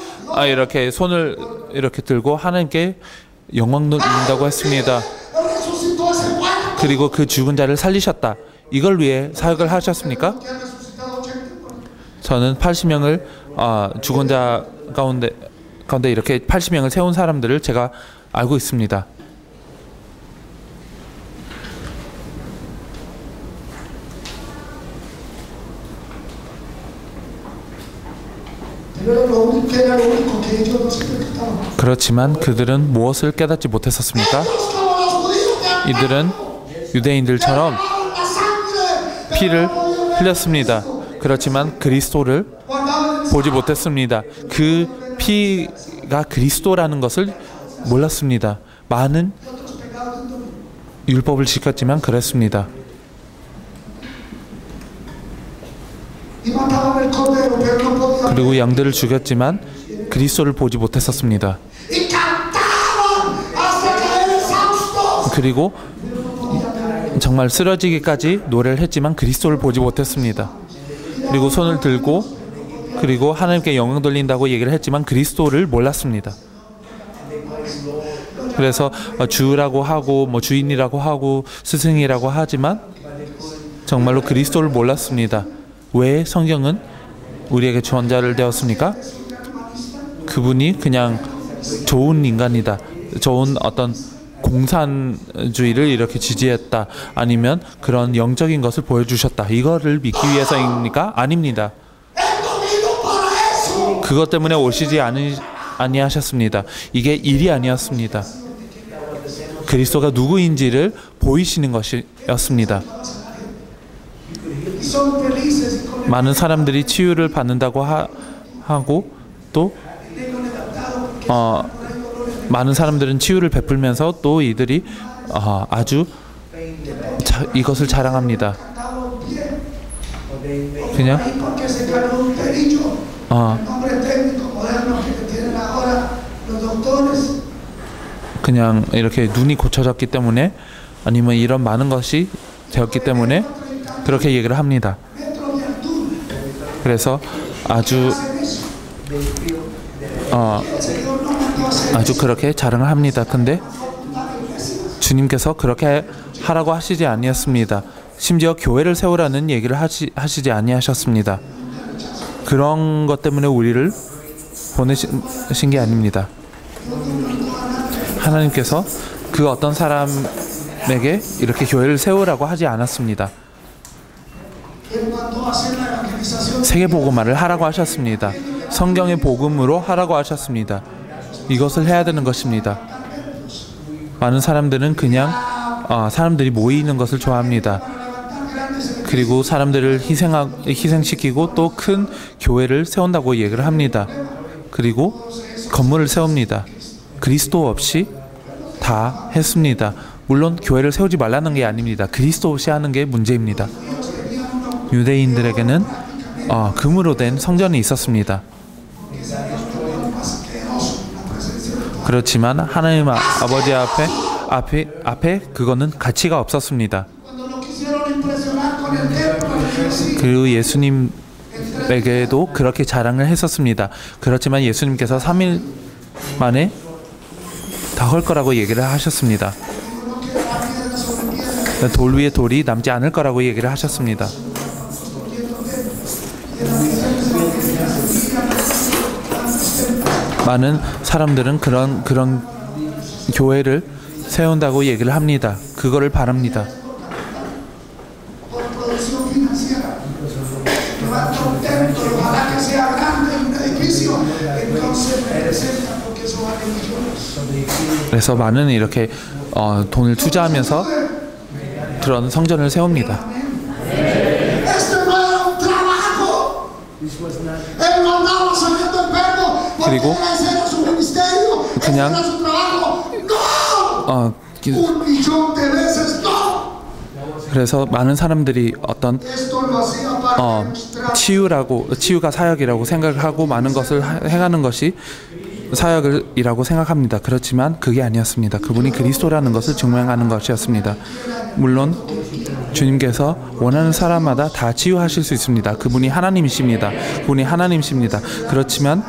이렇게 손을 이렇게 들고 하나님께 영광 돌린다고 했습니다. 그리고 그 죽은 자를 살리셨다. 이걸 위해 사역을 하셨습니까? 저는 80명을 죽은 자 가운데 이렇게 80명을 세운 사람들을 제가 알고 있습니다. 그렇지만 그들은 무엇을 깨닫지 못했었습니까? 이들은 유대인들처럼 피를 흘렸습니다. 그렇지만 그리스도를 보지 못했습니다. 그 피가 그리스도라는 것을 몰랐습니다. 많은 율법을 지켰지만 그랬습니다. 그리고 양들을 죽였지만 그리스도를 보지 못했었습니다. 그리고 정말 쓰러지기까지 노래를 했지만 그리스도를 보지 못했습니다. 그리고 손을 들고 그리고 하나님께 영광 돌린다고 얘기를 했지만 그리스도를 몰랐습니다. 그래서 주라고 하고 주인이라고 하고 스승이라고 하지만 정말로 그리스도를 몰랐습니다. 왜 성경은 우리에게 전자를 되었습니까? 그분이 그냥 좋은 인간이다, 좋은 어떤 공산주의를 이렇게 지지했다, 아니면 그런 영적인 것을 보여주셨다, 이거를 믿기 위해서입니까? 아닙니다. 그것 때문에 오시지 아니하셨습니다. 이게 일이 아니었습니다. 그리스도가 누구인지를 보이시는 것이었습니다. 많은 사람들이 치유를 받는다고 하고 또 많은 사람들은 치유를 베풀면서 또 이들이 아주 이것을 자랑합니다. 그냥 이렇게 눈이 고쳐졌기 때문에 아니면 이런 많은 것이 되었기 때문에 그렇게 얘기를 합니다. 그래서 아주 그렇게 자랑을 합니다. 근데 주님께서 그렇게 하라고 하시지 아니했습니다. 심지어 교회를 세우라는 얘기를 하시지 아니하셨습니다. 그런 것 때문에 우리를 보내신 게 아닙니다. 하나님께서 그 어떤 사람에게 이렇게 교회를 세우라고 하지 않았습니다. 세계복음화를 하라고 하셨습니다. 성경의 복음으로 하라고 하셨습니다. 이것을 해야 되는 것입니다. 많은 사람들은 그냥 사람들이 모이는 것을 좋아합니다. 그리고 사람들을 희생시키고 또 큰 교회를 세운다고 얘기를 합니다. 그리고 건물을 세웁니다. 그리스도 없이 다 했습니다. 물론 교회를 세우지 말라는 게 아닙니다. 그리스도 없이 하는 게 문제입니다. 유대인들에게는 금으로 된 성전이 있었습니다. 그렇지만 하나님 아버지 앞에 그거는 가치가 없었습니다. 그리고 예수님에게도 그렇게 자랑을 했었습니다. 그렇지만 예수님께서 3일 만에 다 헐 거라고 얘기를 하셨습니다. 돌 위에 돌이 남지 않을 거라고 얘기를 하셨습니다. 많은 사람들은 그런 교회를 세운다고 얘기를 합니다. 그거를 바랍니다. 그래서 많은 이렇게 돈을 투자하면서 그런 성전을 세웁니다. 그리고 그냥 그래서 많은 사람들이 어떤 치유가 사역이라고 생각을 하고 많은 것을 행하는 것이 사역이라고 생각합니다. 그렇지만 그게 아니었습니다. 그분이 그리스도라는 것을 증명하는 것이었습니다. 물론 주님께서 원하는 사람마다 다 치유하실 수 있습니다. 그분이 하나님이십니다. 그분이 하나님이십니다. 그렇지만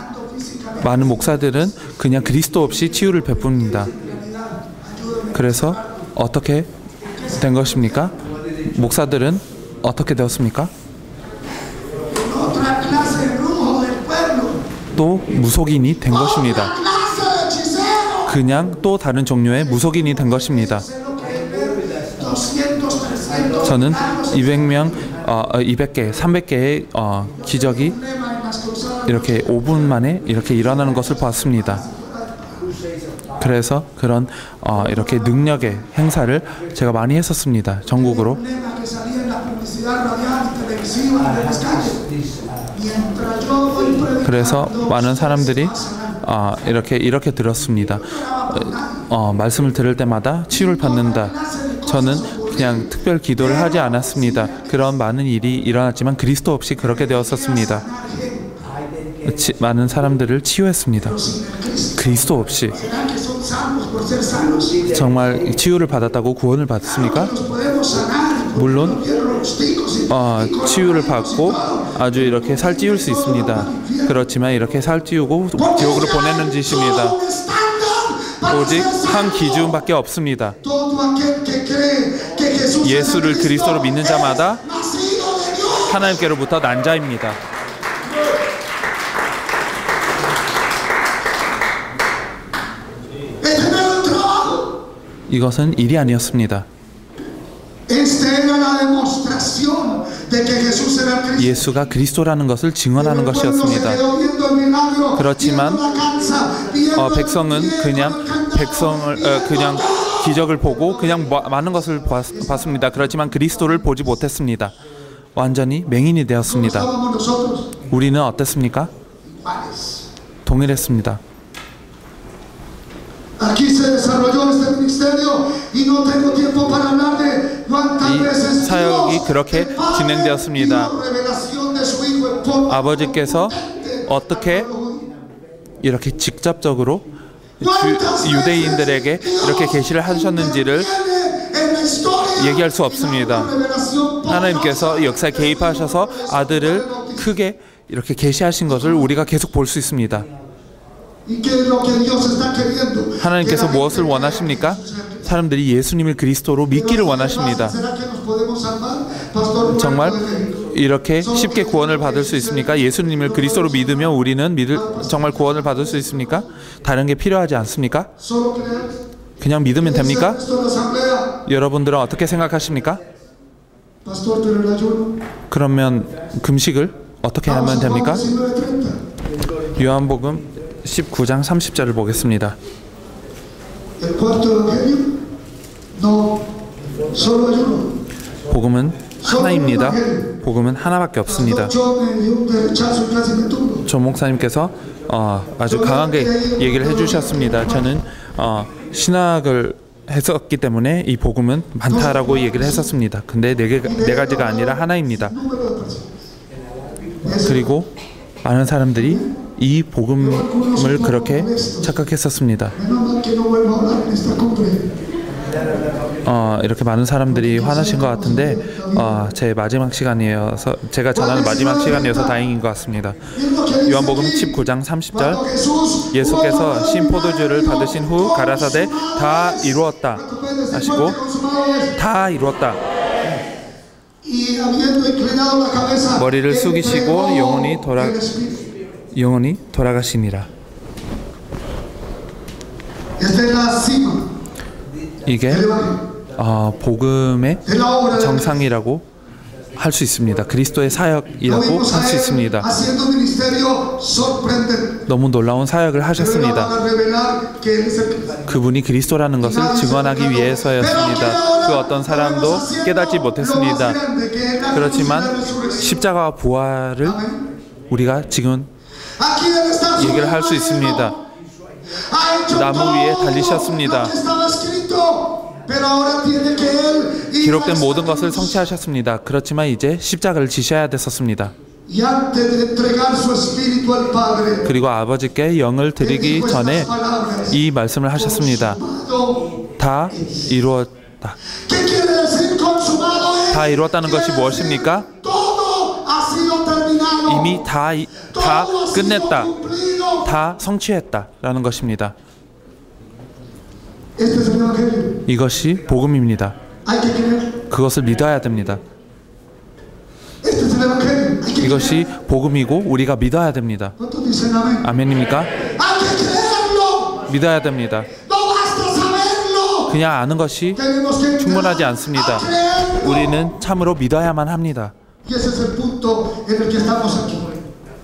많은 목사들은 그냥 그리스도 없이 치유를 베풉니다. 그래서 어떻게 된 것입니까? 목사들은 어떻게 되었습니까? 또 무속인이 된 것입니다. 그냥 또 다른 종류의 무속인이 된 것입니다. 저는 200개, 300개의 기적이 이렇게 5분 만에 이렇게 일어나는 것을 봤습니다. 그래서 그런 이렇게 능력의 행사를 제가 많이 했었습니다. 전국으로. 그래서 많은 사람들이 이렇게 들었습니다. 말씀을 들을 때마다 치유를 받는다. 저는 그냥 특별 기도를 하지 않았습니다. 그런 많은 일이 일어났지만 그리스도 없이 그렇게 되었었습니다. 많은 사람들을 치유했습니다. 그리스도 없이. 정말 치유를 받았다고 구원을 받습니까? 물론 치유를 받고 아주 이렇게 살찌울 수 있습니다. 그렇지만 이렇게 살찌우고 지옥으로 보내는 짓입니다. 오직 한 기준밖에 없습니다. 예수를 그리스도로 믿는 자마다 하나님께로부터 난 자입니다. 이것은 일이 아니었습니다. 예수가 그리스도라는 것을 증언하는 것이었습니다. 그렇지만 백성은 그냥 기적을 보고 그냥 많은 것을 봤습니다. 그렇지만 그리스도를 보지 못했습니다. 완전히 맹인이 되었습니다. 우리는 어땠습니까? 동일했습니다. 이 사역이 그렇게 진행되었습니다. 아버지께서 어떻게 이렇게 직접적으로 유대인들에게 이렇게 계시를 하셨는지를 얘기할 수 없습니다. 하나님께서 역사에 개입하셔서 아들을 크게 이렇게 계시하신 것을 우리가 계속 볼 수 있습니다. 하나님께서 무엇을 원하십니까? 사람들이 예수님을 그리스도로 믿기를 원하십니다. 정말 이렇게 쉽게 구원을 받을 수 있습니까? 예수님을 그리스도로 믿으면 우리는 정말 구원을 받을 수 있습니까? 다른 게 필요하지 않습니까? 그냥 믿으면 됩니까? 여러분들은 어떻게 생각하십니까? 그러면 금식을 어떻게 하면 됩니까? 요한복음 19장 30절을 보겠습니다. 복음은 하나입니다. 복음은 하나밖에 없습니다. 조 목사님께서 아주 강하게 얘기를 해주셨습니다. 저는 신학을 했었기 때문에 이 복음은 많다라고 얘기를 했었습니다. 근데 네 가지가 아니라 하나입니다. 그리고 많은 사람들이 이 복음을 그렇게 착각했었습니다. 이렇게 많은 사람들이 화나신 것 같은데 제 마지막 시간이어서 제가 전하는 마지막 시간이어서 다행인 것 같습니다. 요한복음 19장 30절 예수께서 신포도주를 받으신 후 가라사대 다 이루었다 하시고 다 이루었다 머리를 숙이시고 영원히 돌아가시니라. 이게 복음의 정상이라고 할 수 있습니다. 그리스도의 사역이라고 할 수 있습니다. 너무 놀라운 사역을 하셨습니다. 그분이 그리스도라는 것을 증언하기 위해서였습니다. 그 어떤 사람도 깨닫지 못했습니다. 그렇지만 십자가와 부활을 우리가 지금 얘기를 할 수 있습니다. 나무 위에 달리셨습니다. 기록된 모든 것을 성취하셨습니다. 그렇지만 이제 십자가를 지셔야 됐었습니다. 그리고 아버지께 영을 드리기 전에 이 말씀을 하셨습니다. 다 이루었다. 다 이루었다는 것이 무엇입니까? 이미 다 끝냈다. 다 성취했다 라는 것입니다. 이것이 복음입니다. 그것을 믿어야 됩니다. 이것이 복음이고 우리가 믿어야 됩니다. 아멘입니까? 믿어야 됩니다. 그냥 아는 것이 충분하지 않습니다. 우리는 참으로 믿어야만 합니다.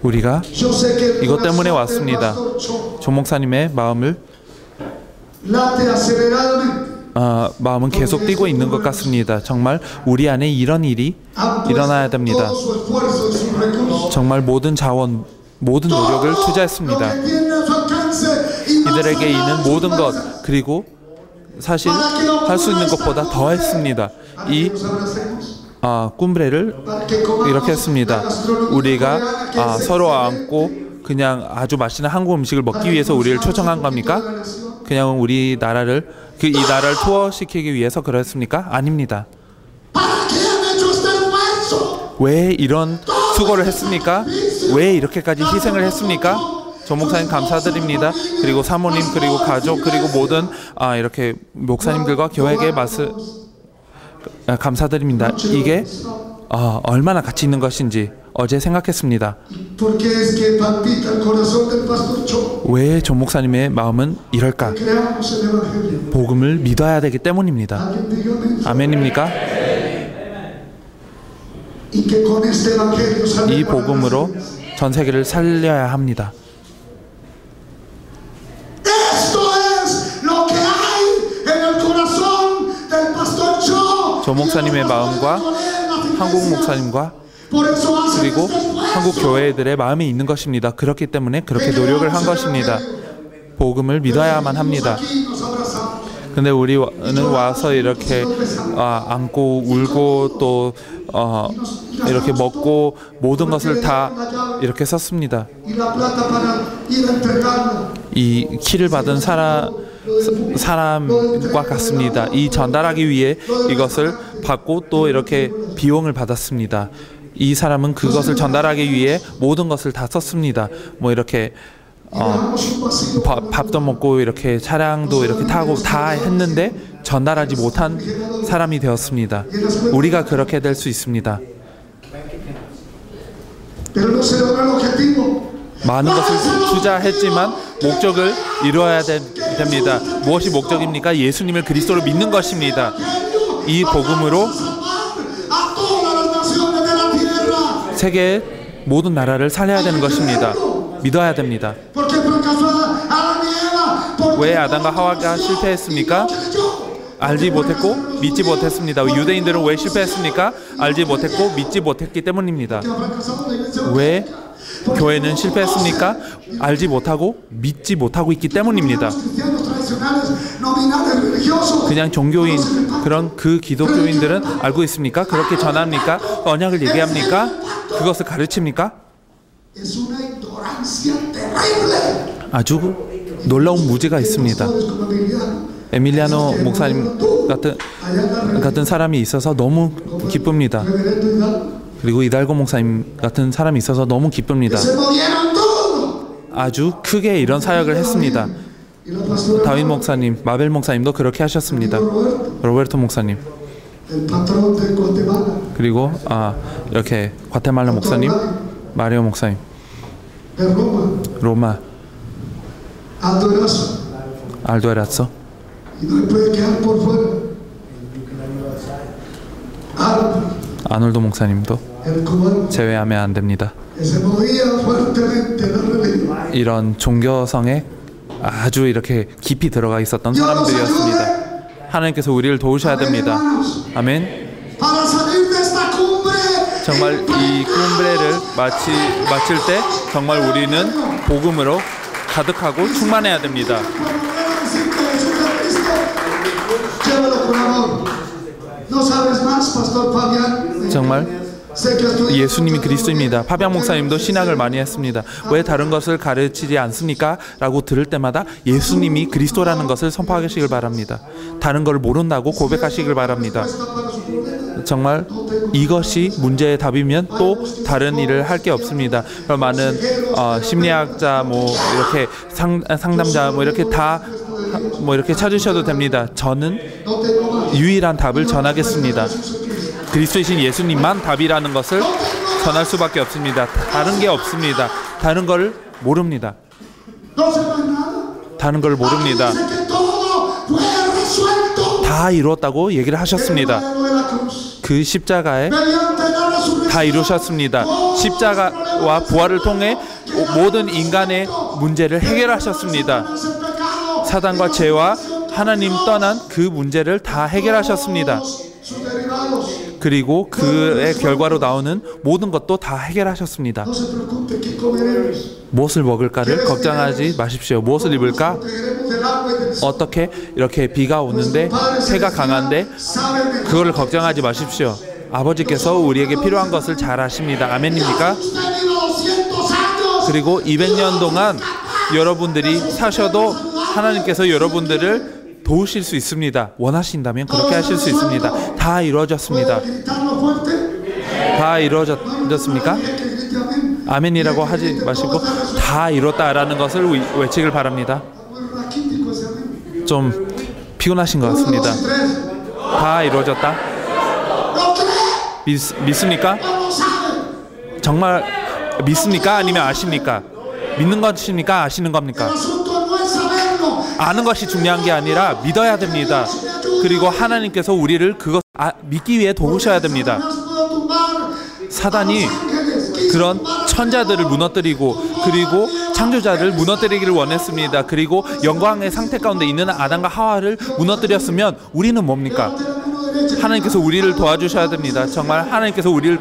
우리가 이것 때문에 왔습니다. 조 목사님의 마음을 마음은 계속 뛰고 있는 것 같습니다. 정말 우리 안에 이런 일이 일어나야 됩니다. 정말 모든 자원, 모든 노력을 투자했습니다. 이들에게 있는 모든 것, 그리고 사실 할 수 있는 것보다 더 했습니다. 이 쿰브레를 이렇게 했습니다. 우리가 서로 안고 그냥 아주 맛있는 한국 음식을 먹기 위해서 우리를 초청한 겁니까? 그냥 이 나라를 투어시키기 위해서 그랬습니까? 아닙니다. 왜 이런 수고를 했습니까? 왜 이렇게까지 희생을 했습니까? 조 목사님 감사드립니다. 그리고 사모님, 그리고 가족, 그리고 모든 이렇게 목사님들과 교회에 감사드립니다. 이게 얼마나 가치 있는 것인지 어제 생각했습니다. 왜 조 목사님의 마음은 이럴까? 복음을 믿어야 되기 때문입니다. 아멘입니까? 이 복음으로 전 세계를 살려야 합니다. 조 목사님의 마음과 한국 목사님과 그리고 한국 교회들의 마음이 있는 것입니다. 그렇기 때문에 그렇게 노력을 한 것입니다. 복음을 믿어야만 합니다. 근데 우리는 와서 이렇게 안고 울고 또 이렇게 먹고 모든 것을 다 이렇게 썼습니다. 이 키를 받은 사람과 같습니다. 이 전달하기 위해 이것을 받고 또 이렇게 비용을 받았습니다. 이 사람은 그것을 전달하기 위해 모든 것을 다 썼습니다. 뭐 이렇게 밥도 먹고 이렇게 차량도 이렇게 타고 다 했는데 전달하지 못한 사람이 되었습니다. 우리가 그렇게 될 수 있습니다. 많은 것을 투자했지만 목적을 이루어야 됩니다. 무엇이 목적입니까? 예수님을 그리스도로 믿는 것입니다. 이 복음으로 세계의 모든 나라를 살려야 되는 것입니다. 믿어야 됩니다. 왜 아담과 하와가 실패했습니까? 알지 못했고 믿지 못했습니다. 유대인들은 왜 실패했습니까? 알지 못했고 믿지 못했기 때문입니다. 왜 교회는 실패했습니까? 알지 못하고 믿지 못하고 있기 때문입니다. 그냥 종교인, 그런 그 기독교인들은 알고 있습니까? 그렇게 전합니까? 언약을 얘기합니까? 그것을 가르칩니까? 아주 놀라운 무지가 있습니다. 에밀리아노 목사님 같은 사람이 있어서 너무 기쁩니다. 그리고 이달고 목사님 같은 사람이 있어서 너무 기쁩니다. 아주 크게 이런 사역을 했습니다. 다윗 목사님, 마벨 목사님도 그렇게 하셨습니다. 로베르토 목사님, 그리고 이렇게 과테말라 목사님, 마리오 목사님, 로마, 알도 에라소, 아놀도 목사님도 제외하면 안 됩니다. 이런 종교성에 아주 이렇게 깊이 들어가 있었던 사람들이었습니다. 하나님께서 우리를 도우셔야 됩니다. 아멘. 정말 이 쿰브레를 마칠 때 정말 우리는 복음으로 가득하고 충만해야 됩니다. 정말 예수님이 그리스도입니다. 파비앙 목사님도 신학을 많이 했습니다. 왜 다른 것을 가르치지 않습니까? 라고 들을 때마다 예수님이 그리스도라는 것을 선포하시길 바랍니다. 다른 걸 모른다고 고백하시길 바랍니다. 정말 이것이 문제의 답이면 또 다른 일을 할 게 없습니다. 많은 심리학자, 뭐 이렇게 상담자, 뭐 이렇게 다 뭐 이렇게 찾으셔도 됩니다. 저는 유일한 답을 전하겠습니다. 그리스도이신 예수님만 답이라는 것을 전할 수밖에 없습니다. 다른 게 없습니다. 다른 걸 모릅니다. 다른 걸 모릅니다. 다 이루었다고 얘기를 하셨습니다. 그 십자가에 다 이루셨습니다. 십자가와 부활을 통해 모든 인간의 문제를 해결하셨습니다. 사단과 죄와 하나님 떠난 그 문제를 다 해결하셨습니다. sus derivados. 그리고 그의 결과로 나오는 모든 것도 다 해결하셨습니다. No se preocupe qué comeremos. 무엇을 먹을까를 걱정하지 마십시오. 무엇을 입을까? Protegeremos del agua y del sol. 어떻게 이렇게 비가 오는데 해가 강한데 Saben mejor. 그거를 걱정하지 마십시오. 아버지께서 우리에게 필요한 것을 잘 아십니다. 아멘입니까? Usted viva 200 años. 그리고 200년 동안 여러분들이 사셔도 하나님께서 여러분들을 도우실 수 있습니다. 원하신다면 그렇게 하실 수 있습니다. 다 이루어졌습니다. ¿Puede gritarlo fuerte? 다 이루어졌습니까? Que grite amén. 아멘이라고 하지 마시고 다 이뤘다라는 것을 외치길 바랍니다. Muy raquítico ese amén. 좀 피곤하신 것 1, 2, 같습니다. 3. 다 이루어졌다. ¿Lo cree? 믿습니까? ¿O lo sabe? 정말 믿습니까? 아니면 아십니까? 믿는 것입니까? 아시는 겁니까? El asunto no es saberlo. 아는 것이 중요한 게 아니라 믿어야 됩니다. 그리고 하나님께서 우리를 그것 믿기 위해 도우셔야 됩니다. Dios pudo tumbar 사단이 ángeles. Quiso 그런 tumbar a 천자들을 무너뜨리고 그리고 창조자를 무너뜨리기를 원했습니다. 그리고 영광의 상태 가운데 있는 아담과 하와를 무너뜨렸으면 우리는 뭡니까? 하나님께서 우리를 도와주셔야 됩니다. 정말 하나님께서 우리를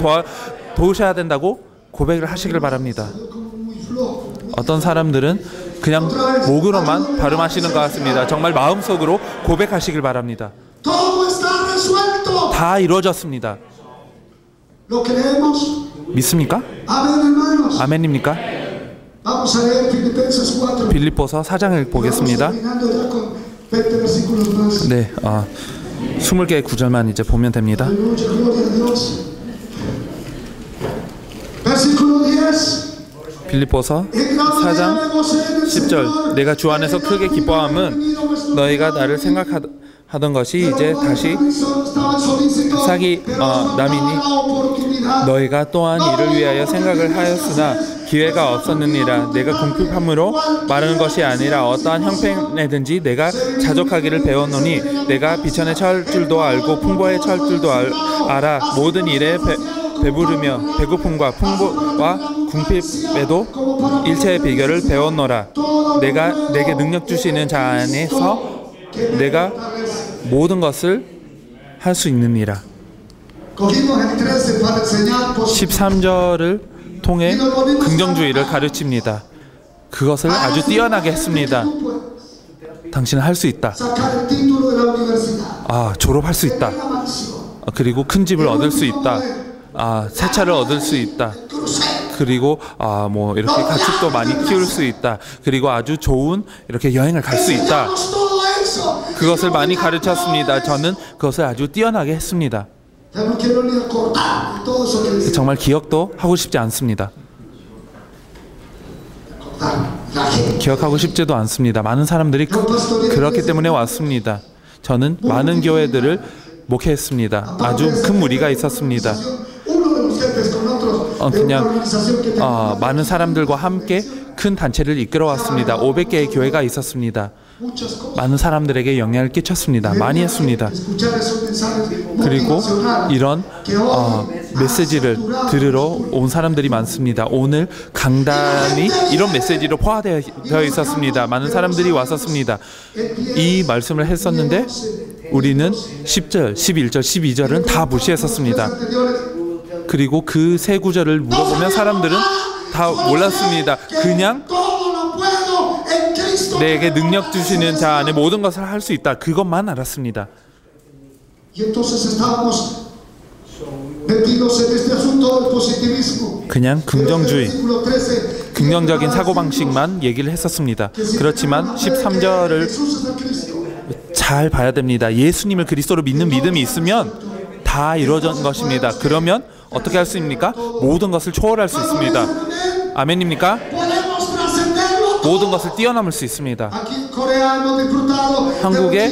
도우셔야 된다고 고백을 하시길 바랍니다. muy flojo. 어떤 사람들은 그냥 목으로만 발음하시는 것 같습니다. 정말 마음속으로 고백하시길 바랍니다. Todo está resuelto. 다 이루어졌습니다. ¿Lo creemos? 믿습니까? Amén, hermanos. 아멘입니까? Vamos a leer Filipenses 4. 빌립보서 4장을 보겠습니다. Estamos terminando ya con 20 versículos más. 네, 20개의 구절만 이제 보면 됩니다. Aleluya, gloria a Dios. Versículo 10. 빌립보서 4장 10절 내가 주 안에서 크게 기뻐함은 너희가 나를 생각하던 것이 이제 다시 남이니 너희가 또한 이를 위하여 생각을 하였으나 기회가 없었느니라. 내가 궁핍함으로 말하는 것이 아니라 어떠한 형편에든지 내가 자족하기를 배웠노니 내가 비천에 처할 줄도 알고 풍부에 처할 줄도 알아. 모든 일에 배부르며 배고픔과 풍부와 궁핍에도 일체의 비결을 배웠노라. 내가 내게 능력 주시는 자 안에서 내가 모든 것을 할 수 있느니라. 13절을 통해 긍정주의를 가르칩니다. 그것을 아주 뛰어나게 했습니다. 당신은 할 수 있다. 졸업할 수 있다. 그리고 큰 집을 얻을 수 있다. 새 차를 얻을 수 있다. 그리고 이렇게 가축도 많이 키울 수 있다. 그리고 아주 좋은 이렇게 여행을 갈 수 있다. 그것을 많이 가르쳤습니다. 저는 그것을 아주 뛰어나게 했습니다. 정말 기억도 하고 싶지 않습니다. 기억하고 싶지도 않습니다. 많은 사람들이 그렇기 때문에 왔습니다. 저는 많은 교회들을 목회했습니다. 아주 큰 무리가 있었습니다. 그냥 많은 사람들과 함께 큰 단체를 이끌어왔습니다. 500개의 교회가 있었습니다. 많은 사람들에게 영향을 끼쳤습니다. 많이 했습니다. 그리고 이런 메시지를 들으러 온 사람들이 많습니다. 오늘 강단이 이런 메시지로 포함되어 있었습니다. 많은 사람들이 왔었습니다. 이 말씀을 했었는데 우리는 10절, 11절, 12절은 다 무시했었습니다. 그리고 그 세 구절을 물어보면 사람들은 다 몰랐습니다. 그냥 내게 능력 주시는 자 안에 모든 것을 할 수 있다. 그것만 알았습니다. 그냥 긍정주의, 긍정적인 사고방식만 얘기를 했었습니다. 그렇지만 13절을 잘 봐야 됩니다. 예수님을 그리스도로 믿는 믿음이 있으면 다 이루어진 것입니다. 그러면 어떻게 할 수 있습니까? 모든 것을 초월할 수 있습니다. 아멘입니까? 모든 것을 뛰어넘을 수 있습니다. 한국에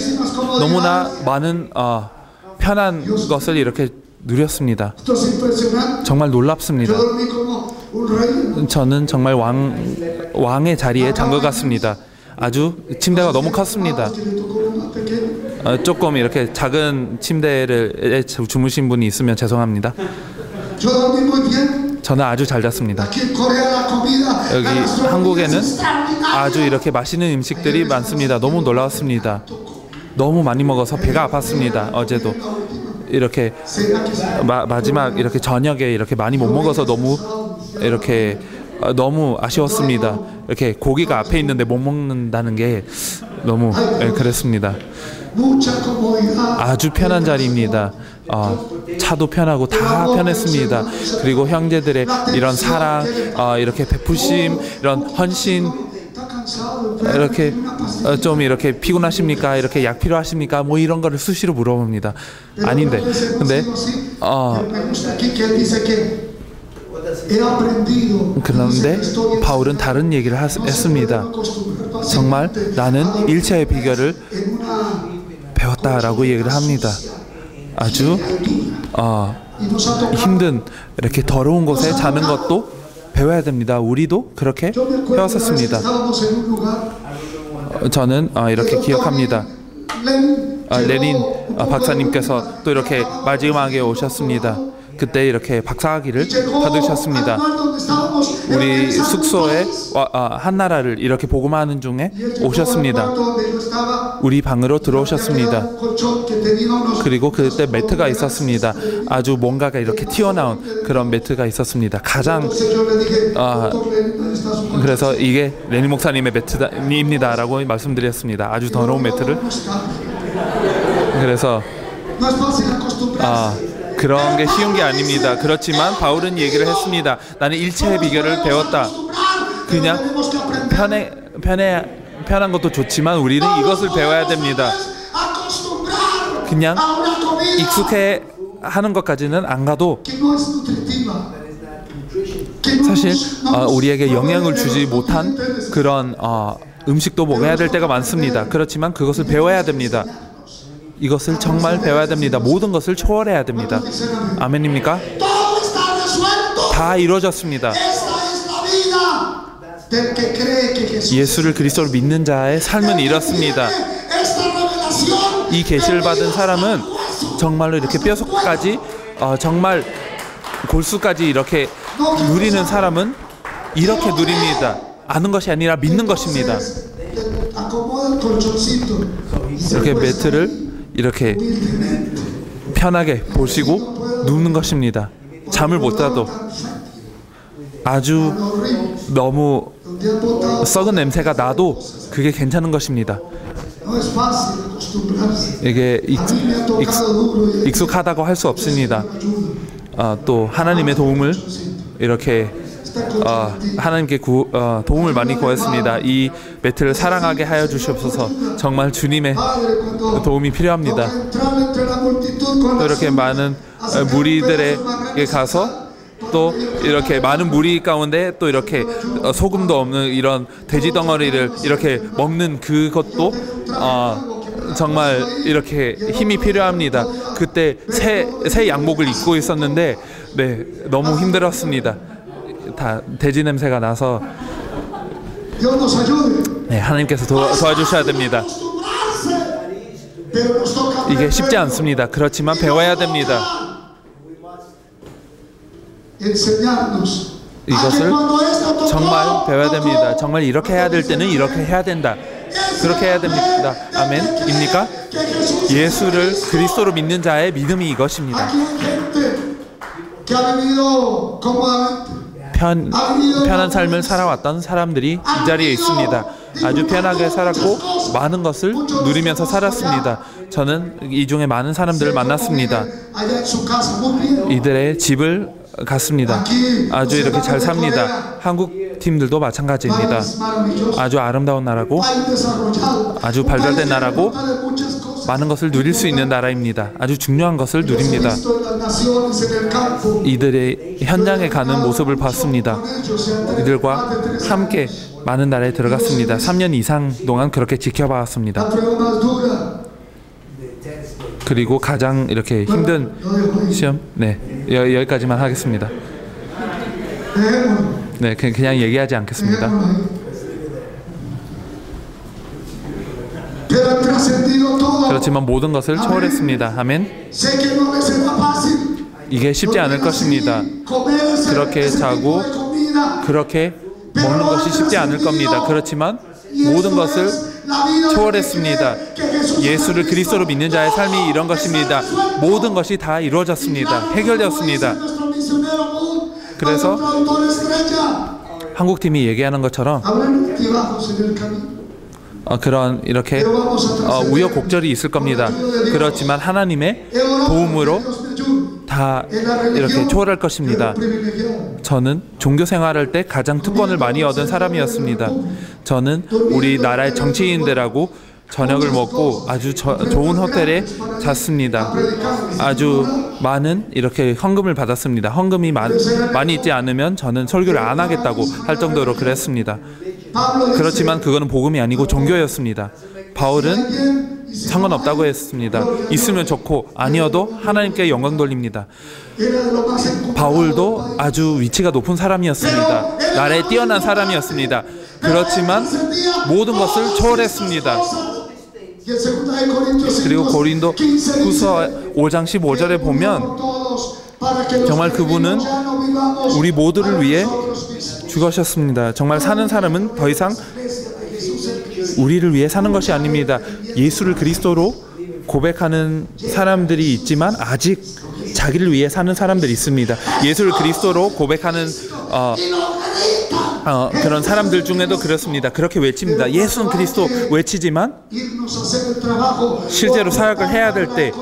너무나 많은 편한 것을 이렇게 누렸습니다. 정말 놀랍습니다. 저는 정말 왕의 자리에 잔 것 같습니다. 아주 침대가 너무 컸습니다. 조금 이렇게 작은 침대에 주무신 분이 있으면 죄송합니다. 저는 아주 잘 잤습니다. 여기 한국에는 아주 이렇게 맛있는 음식들이 많습니다. 너무 놀라웠습니다. 너무 많이 먹어서 배가 아팠습니다. 어제도 이렇게 마지막 이렇게 저녁에 이렇게 많이 못 먹어서 너무 아쉬웠습니다. 이렇게 고기가 앞에 있는데 못 먹는다는 게 너무 그랬습니다. 아주 편한 자리입니다. 차도 편하고 다 편했습니다. 그리고 형제들의 이런 사랑, 이렇게 베푸심, 이런 헌신, 이렇게 좀 이렇게 피곤하십니까? 이렇게 약 필요하십니까? 뭐 이런 거를 수시로 물어봅니다. 아닌데, 근데 그런데 바울은 다른 얘기를 했습니다. 정말 나는 일체의 비결을 배웠다라고 얘기를 합니다. 아주 힘든 이렇게 더러운 곳에 자는 것도 배워야 됩니다. 우리도 그렇게 배웠었습니다. 저는 이렇게 기억합니다. 레닌 박사님께서 또 이렇게 마지막에 오셨습니다. 그때 이렇게 박사학위를 받으셨습니다. 우리 숙소에 한 나라를 이렇게 복음하는 중에 오셨습니다. 우리 방으로 들어오셨습니다. 그리고 그때 매트가 있었습니다. 아주 뭔가가 이렇게 튀어나온 그런 매트가 있었습니다. 가장 그래서 이게 레니 목사님의 매트입니다 라고 말씀드렸습니다. 아주 더러운 매트를. 그래서 그런 게 쉬운 게 아닙니다. 그렇지만 바울은 얘기를 했습니다. 나는 일체의 비결을 배웠다. 그냥 편한 것도 좋지만 우리는 이것을 배워야 됩니다. 그냥 익숙해 하는 것까지는 안 가도 사실 우리에게 영향을 주지 못한 그런 음식도 먹어야 될 때가 많습니다. 그렇지만 그것을 배워야 됩니다. 이것을 정말 배워야 됩니다. 모든 것을 초월해야 됩니다. 아멘입니까? 다 이루어졌습니다. 예수를 그리스도로 믿는 자의 삶은 이렇습니다. 이 계시를 받은 사람은 정말로 이렇게 뼈속까지 정말 골수까지 이렇게 누리는 사람은 이렇게 누립니다. 아는 것이 아니라 믿는 것입니다. 이렇게 매트를 이렇게 편하게 보시고 눕는 것입니다. 잠을 못 자도 아주 너무 썩은 냄새가 나도 그게 괜찮은 것입니다. 이게 익숙하다고 할 수 없습니다. 또 하나님의 도움을 이렇게 하나님께 도움을 많이 구했습니다. 이 매트를 사랑하게 하여 주시옵소서. 정말 주님의 도움이 필요합니다. 또 이렇게 많은 무리들에게 가서 또 이렇게 많은 무리 가운데 또 이렇게 소금도 없는 이런 돼지 덩어리를 이렇게 먹는 그것도 정말 이렇게 힘이 필요합니다. 그때 새 양복을 입고 있었는데 너무 힘들었습니다. 다 돼지 냄새가 나서 하나님께서 도와주셔야 됩니다. 이게 쉽지 않습니다. 그렇지만 배워야 됩니다. 이것을 정말 배워야 됩니다. 정말 이렇게 해야 될 때는 이렇게 해야 된다. 그렇게 해야 됩니다. 아멘입니까? 예수를 그리스도로 믿는 자의 믿음이 이것입니다. 편한 삶을 살아왔던 사람들이 이 자리에 있습니다. 아주 편하게 살았고 많은 것을 누리면서 살았습니다. 저는 이 중에 많은 사람들을 만났습니다. 이들의 집을 갔습니다. 아주 이렇게 잘 삽니다. 한국 팀들도 마찬가지입니다. 아주 아름다운 나라고 아주 발달된 나라고 많은 것을 누릴 수 있는 나라입니다. 아주 중요한 것을 누립니다. 이들의 현장에 가는 모습을 봤습니다. 이들과 함께 많은 나라에 들어갔습니다. 3년 이상 동안 그렇게 지켜봤습니다. 그리고 가장 이렇게 힘든 시험, 여기까지만 하겠습니다. 그냥 얘기하지 않겠습니다. 그렇지만 모든 것을 초월했습니다. 아멘. 이게 쉽지 않을 것입니다. 그렇게 자고 그렇게 먹는 것이 쉽지 않을 겁니다. 그렇지만 모든 것을 초월했습니다. 예수를 그리스도로 믿는 자의 삶이 이런 것입니다. 모든 것이 다 이루어졌습니다. 해결되었습니다. 그래서 한국팀이 얘기하는 것처럼 그런 이렇게 우여곡절이 있을 겁니다. 그렇지만 하나님의 도움으로 다 이렇게 초월할 것입니다. 저는 종교 생활할 때 가장 특권을 많이 얻은 사람이었습니다. 저는 우리나라의 정치인들하고 저녁을 먹고 아주 좋은 호텔에 잤습니다. 아주 많은 이렇게 헌금을 받았습니다. 헌금이 많이 있지 않으면 저는 설교를 안 하겠다고 할 정도로 그랬습니다. 그렇지만 그거는 복음이 아니고 종교였습니다. 바울은 상관없다고 했습니다. 있으면 좋고 아니어도 하나님께 영광 돌립니다. 바울도 아주 위치가 높은 사람이었습니다. 나라에 뛰어난 사람이었습니다. 그렇지만 모든 것을 초월했습니다. 그리고 고린도 후서 5장 15절에 보면 정말 그분은 우리 모두를 위해 죽으셨습니다. 정말 사는 사람은 더 이상 우리를 위해 사는 것이 아닙니다. 예수를 그리스도로 고백하는 사람들이 있지만 아직 자기를 위해 사는 사람들이 있습니다. 예수를 그리스도로 고백하는 그런 사람들 중에도 그렇습니다. 그렇게 외칩니다. 예수는 그리스도 외치지만 실제로 사역을 해야 될 때,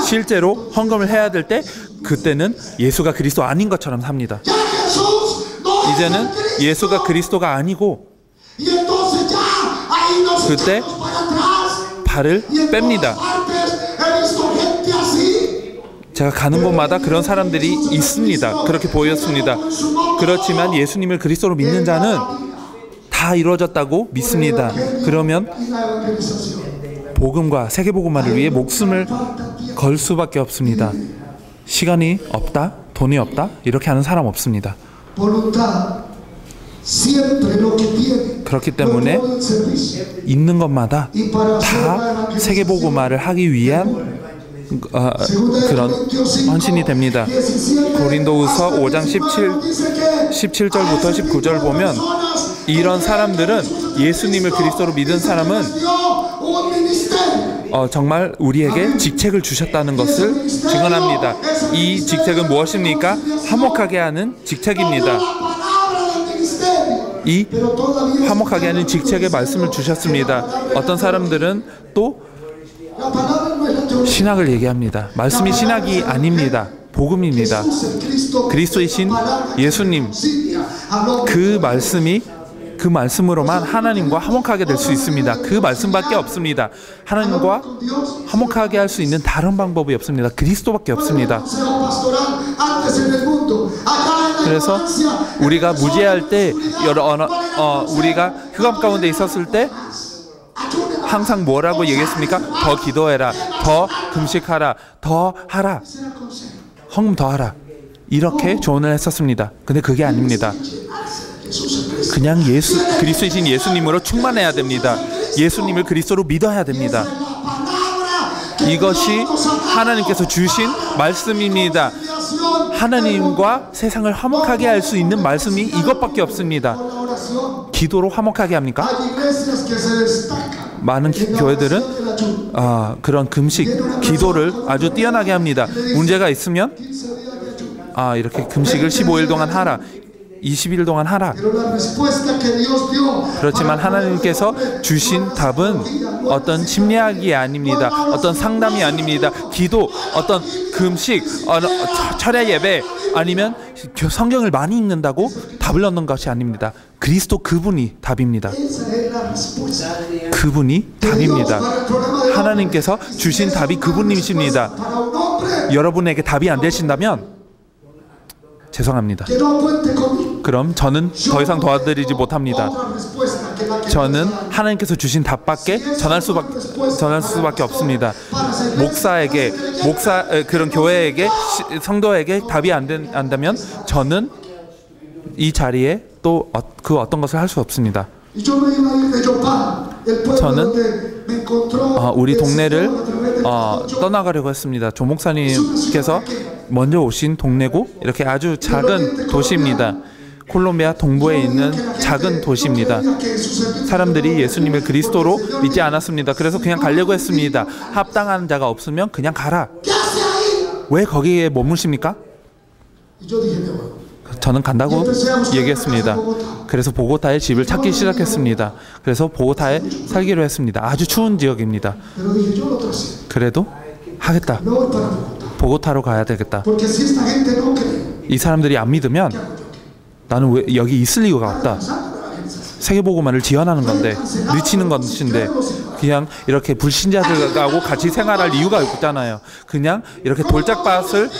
실제로 헌금을 해야 될 때 그때는 예수가 그리스도 아닌 것처럼 삽니다. 이제는 예수가 그리스도가 아니고 그때 발을 뺍니다. 제가 가는 곳마다 그런 사람들이 있습니다. 그렇게 보였습니다. 그렇지만 예수님을 그리스도로 믿는 자는 다 이루어졌다고 믿습니다. 그러면 복음과 세계복음화를 위해 목숨을 걸 수밖에 없습니다. 시간이 없다, 돈이 없다 이렇게 하는 사람 없습니다. 그렇기 때문에 있는 것마다 다 세계복음화를 하기 위한 그런 헌신이 됩니다. 고린도후서 5장 17절부터 19절 보면 이런 사람들은 예수님을 그리스도로 믿은 사람은 정말 우리에게 직책을 주셨다는 것을 증언합니다. 이 직책은 무엇입니까? 화목하게 하는 직책입니다. 이 화목하게 하는 직책의 말씀을 주셨습니다. 어떤 사람들은 또 신학을 얘기합니다. 말씀이 신학이 아닙니다. 복음입니다. 그리스도이신 예수님, 그 말씀이 그 말씀으로만 하나님과 화목하게 될 수 있습니다. 그 말씀밖에 없습니다. 하나님과 화목하게 할 수 있는 다른 방법이 없습니다. 그리스도밖에 없습니다. 그래서 우리가 무죄할 때 우리가 흑암 가운데 있었을 때 항상 뭐라고 얘기했습니까? 더 기도해라, 더 금식하라, 더 하라, 헌금 더 하라 이렇게 조언을 했었습니다. 근데 그게 아닙니다. 그냥 그리스도이신 예수님으로 충만해야 됩니다. 예수님을 그리스도로 믿어야 됩니다. 이것이 하나님께서 주신 말씀입니다. 하나님과 세상을 화목하게 할 수 있는 말씀이 이것밖에 없습니다. 기도로 화목하게 합니까? 많은 교회들은 그런 금식, 기도를 아주 뛰어나게 합니다. 문제가 있으면 이렇게 금식을 15일 동안 하라, 20일 동안 하라. 그렇지만 하나님께서 주신 답은 어떤 심리학이 아닙니다. 어떤 상담이 아닙니다. 기도, 어떤 금식, 철야 예배 아니면 성경을 많이 읽는다고 답을 얻는 것이 아닙니다. 그리스도 그분이 답입니다. 그분이 답입니다. 하나님께서 주신 답이 그분이십니다. 여러분에게 답이 안 되신다면 죄송합니다. 그럼 저는 더 이상 도와드리지 못합니다. 저는 하나님께서 주신 답밖에 전할 수밖에 없습니다. 그런 교회에게, 성도에게 답이 안 된다면 저는 이 자리에 또 그 어떤 것을 할 수 없습니다. 저는 우리 동네를 떠나가려고 했습니다. 조 목사님께서 먼저 오신 동네고 이렇게 아주 작은 도시입니다. 콜롬비아 동부에 있는 작은 도시입니다. 사람들이 예수님을 그리스도로 믿지 않았습니다. 그래서 그냥 가려고 했습니다. 합당한 자가 없으면 그냥 가라. 왜 거기에 머무십니까? 저는 간다고 얘기했습니다. 그래서 보고타에 집을 찾기 시작했습니다. 그래서 보고타에 살기로 했습니다. 아주 추운 지역입니다. 그래도 하겠다. 보고타로 가야 되겠다. 이 사람들이 안 믿으면 나는 왜 여기 있을 이유가 없다. 세계복음화를 지원하는 건데, 늦추는 것인데, 그냥 이렇게 불신자들하고 같이 생활할 이유가 없잖아요. 그냥 이렇게 돌짝밭을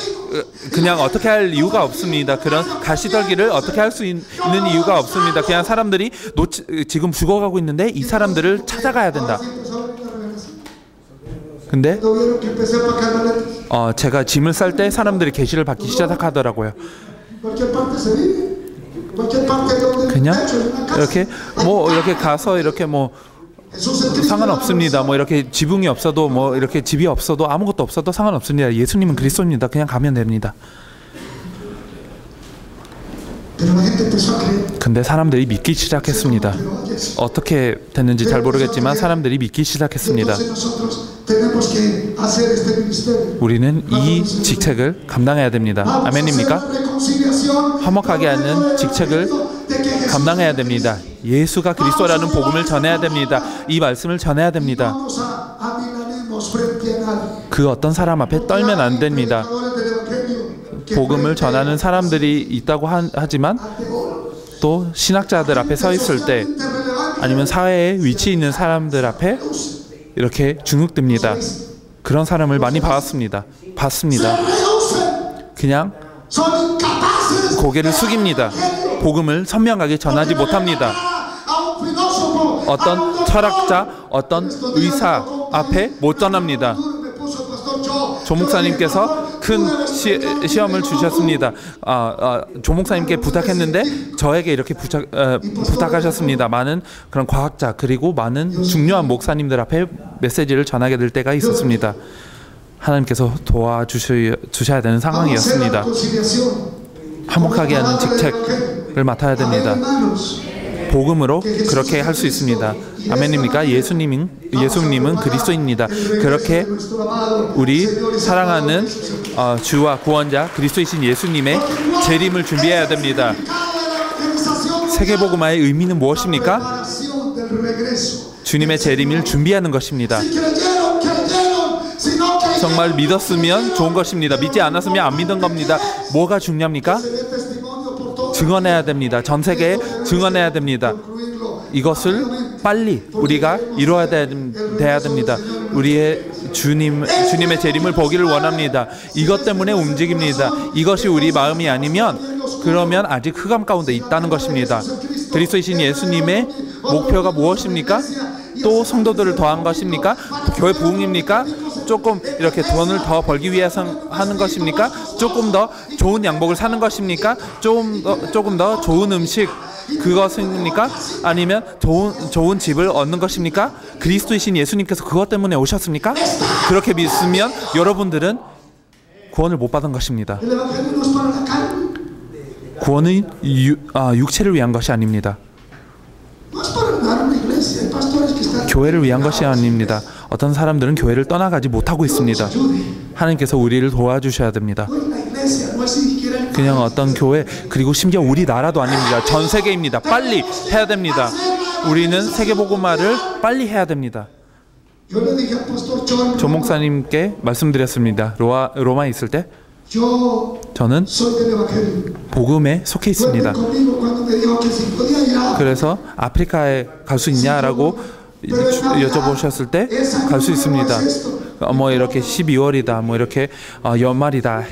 그냥 어떻게 할 이유가 없습니다. 그런 가시떨기를 어떻게 할 수 있는 이유가 없습니다. 그냥 사람들이 지금 죽어가고 있는데 이 사람들을 찾아가야 된다. 근데 제가 짐을 쌀 때 사람들이 계시를 받기 시작하더라고요. 그냥 이렇게 이렇게 가서 이렇게 상관없습니다. 이렇게 지붕이 없어도 이렇게 집이 없어도 아무것도 없어도 상관없습니다. 예수님은 그리스도입니다. 그냥 가면 됩니다. 근데 사람들이 믿기 시작했습니다. 어떻게 됐는지 잘 모르겠지만 사람들이 믿기 시작했습니다. 우리는 이 직책을 감당해야 됩니다. 아멘입니까? 화목하게 하는 직책을 감당해야 됩니다. 예수가 그리스도라는 복음을 전해야 됩니다. 이 말씀을 전해야 됩니다. 그 어떤 사람 앞에 떨면 안 됩니다. 복음을 전하는 사람들이 있다고 하지만 또 신학자들 앞에 서 있을 때 아니면 사회에 위치 있는 사람들 앞에 이렇게 주눅듭니다. 그런 사람을 많이 봤습니다. 그냥 고개를 숙입니다. 복음을 선명하게 전하지 못합니다. 어떤 철학자, 어떤 의사 앞에 못 전합니다. 조 목사님께서 큰 시험을 주셨습니다. 조 목사님께 부탁했는데 저에게 이렇게 부탁하셨습니다. 많은 그런 과학자 그리고 많은 중요한 목사님들 앞에 메시지를 전하게 될 때가 있었습니다. 하나님께서 도와주셔야 되는 상황이었습니다. 화목하게 하는 직책을 맡아야 됩니다. 복음으로 그렇게 할 수 있습니다. 아멘입니까? 예수님은 그리스도입니다. 그렇게 우리 사랑하는 주와 구원자 그리스도이신 예수님의 재림을 준비해야 됩니다. 세계복음화의 의미는 무엇입니까? 주님의 재림을 준비하는 것입니다. 정말 믿었으면 좋은 것입니다. 믿지 않았으면 안 믿은 겁니다. 뭐가 중요합니까? 증언해야 됩니다. 전 세계에 증언해야 됩니다. 이것을 빨리 우리가 이루어야 돼야 됩니다. 우리의 주님의 재림을 보기를 원합니다. 이것 때문에 움직입니다. 이것이 우리 마음이 아니면 그러면 아직 흑암 가운데 있다는 것입니다. 그리스도이신 예수님의 목표가 무엇입니까? 또 성도들을 더한 것입니까? 교회 부흥입니까? 조금 이렇게 돈을 더 벌기 위해서 하는 것입니까? 조금 더 좋은 양복을 사는 것입니까? 조금 더 좋은 음식 그것입니까? 아니면 좋은 집을 얻는 것입니까? 그리스도이신 예수님께서 그것 때문에 오셨습니까? 그렇게 믿으면 여러분들은 구원을 못 받은 것입니다. 구원은 육체를 위한 것이 아닙니다. 교회를 위한 것이 아닙니다. 어떤 사람들은 교회를 떠나가지 못하고 있습니다. 하나님께서 우리를 도와주셔야 됩니다. 그냥 어떤 교회 그리고 심지어 우리나라도 아닙니다. 전 세계입니다. 빨리 해야 됩니다. 우리는 세계복음화를 빨리 해야 됩니다. 조 목사님께 말씀드렸습니다. 로마에 있을 때 저는 복음에 속해 있습니다. 그래서 아프리카에 갈 수 있냐라고 여쭤보셨을 때 갈 수 있습니다. 이렇게 12월이다, 이렇게 연말이다,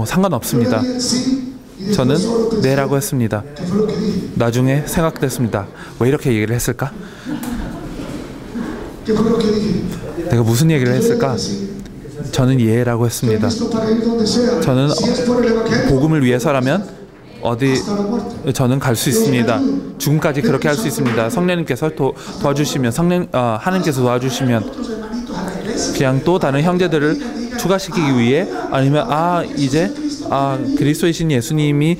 상관없습니다. 저는 네라고 했습니다. 나중에 생각됐습니다. 왜 이렇게 얘기를 했을까? 내가 무슨 얘기를 했을까? 저는 예라고 했습니다. 저는 복음을 위해서라면 저는 갈 수 있습니다. 죽음까지 그렇게 할 수 있습니다. 성령님께서 도와주시면 하나님께서 도와주시면 그냥 또 다른 형제들을 추가시키기 위해 아니면 이제 그리스도이신 예수님이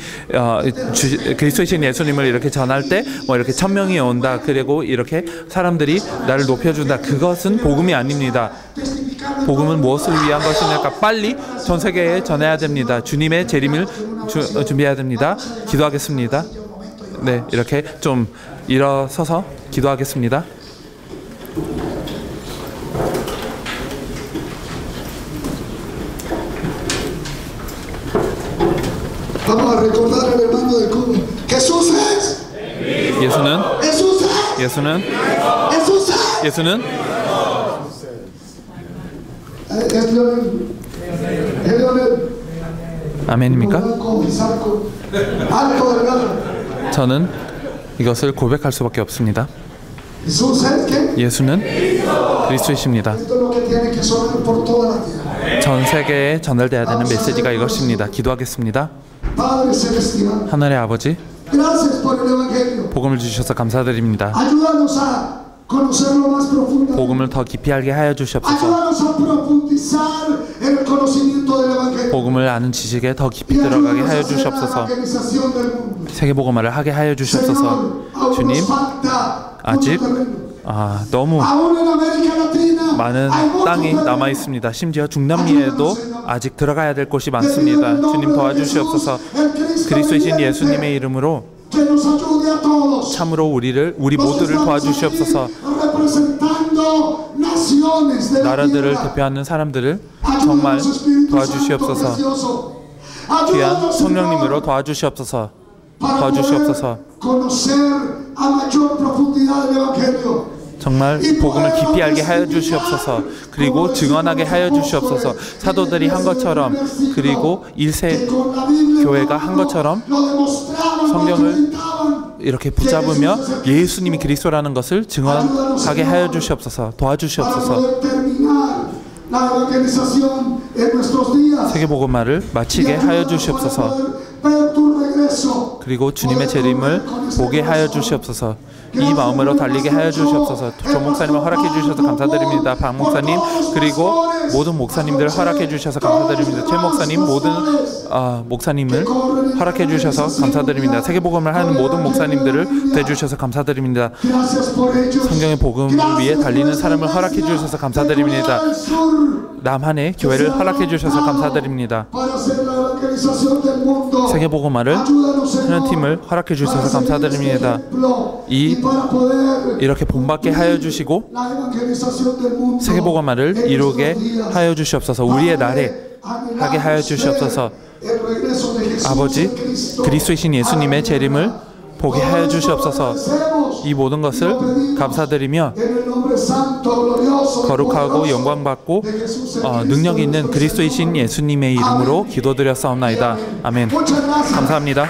그리스도이신 예수님을 이렇게 전할 때 뭐 이렇게 1000명이 온다. 그리고 이렇게 사람들이 나를 높여준다. 그것은 복음이 아닙니다. 복음은 무엇을 위한 것이니까 빨리 전 세계에 전해야 됩니다. 주님의 재림을 준비해야 됩니다. 기도하겠습니다. 네, 이렇게 좀 일어서서 기도하겠습니다. Vamos a recordar al hermano de Cuba. Jesús es. 예수는 Jesús es. 예수는 Jesús es. 예수는 Es Leonel. Es Leonel. 아멘입니까? Blanco, Bizarco, alto, delgado. 저는 이것을 고백할 수밖에 없습니다. Jesús es que. 예수는 그리스도이십니다. Esto es lo que tiene que sonar por toda la tierra. 전 세계에 전달돼야 되는 메시지가 이것입니다. 기도하겠습니다. Padre celestial. 하늘의 아버지, Gracias por el evangelio. 복음을 주셔서 감사드립니다. Ayúdanos a conocerlo más profundamente. 복음을 더 깊이 알게 하여 주시옵소서. Ayúdanos a profundizar en el conocimiento del evangelio. 복음을 아는 지식에 더 깊이 Y 들어가게 ayúdanos a 하여 hacer la 주시옵소서. evangelización del mundo. 세계 복음화를 하게 하여 주시옵소서. Señor, aún 주님, nos falta 아직 mucho terreno. 너무 Aún en América Latina 많은 hay mucho 땅이 terreno. 남아 있습니다. 심지어 중남미에도 아직 들어가야 될 곳이 많습니다. 주님 도와주시옵소서. 그리스도이신 예수님의 이름으로 Que nos ayude a todos. 참으로 우리 모두를 도와주시옵소서. Representando naciones de la 나라들을 tierra. 대표하는 사람들을 정말 Ayúdanos, Espíritu 도와주시옵소서. Santo precioso. 귀한 Ayúdanos, 성령님으로 Señor, 도와주시옵소서. para 도와주시옵소서. poder conocer a mayor profundidad el evangelio. 정말 복음을 깊이 알게 하여 주시옵소서. 그리고 증언하게 하여 주시옵소서. 사도들이 한 것처럼, 그리고 1세 교회가 한 것처럼 성경을 이렇게 붙잡으며 예수님이 그리스도라는 것을 증언하게 하여 주시옵소서. 도와주시옵소서. 세계 복음화를 마치게 하여 주시옵소서. 그리고 주님의 재림을 보게 하여 주시옵소서. 이 마음으로 달리게 하여 주시옵소서. 조 목사님을 허락해 주셔서 감사드립니다. 박 목사님, 그리고 모든 목사님들을 허락해 주셔서 감사드립니다. 최 목사님, 모든 목사님을 허락해 주셔서 감사드립니다. 세계복음을 하는 모든 목사님들을 대주셔서 감사드립니다. 성경의 복음을 위해 달리는 사람을 허락해 주셔서 감사드립니다. 남한의 교회를 허락해 주셔서 감사드립니다. 세계복음화를 하는 팀을 허락해 주셔서 감사드립니다. 이렇게 본받게 하여 주시고 세계복음화를 이루게 하여 주시옵소서. 우리의 날에 하게 하여 주시옵소서. 아버지, 그리스도이신 예수님의 재림을 보게 하여 주시옵소서. 이 모든 것을 감사드리며 거룩하고 영광받고 능력 있는 그리스도이신 예수님의 이름으로 기도드렸사옵나이다. 아멘. 감사합니다.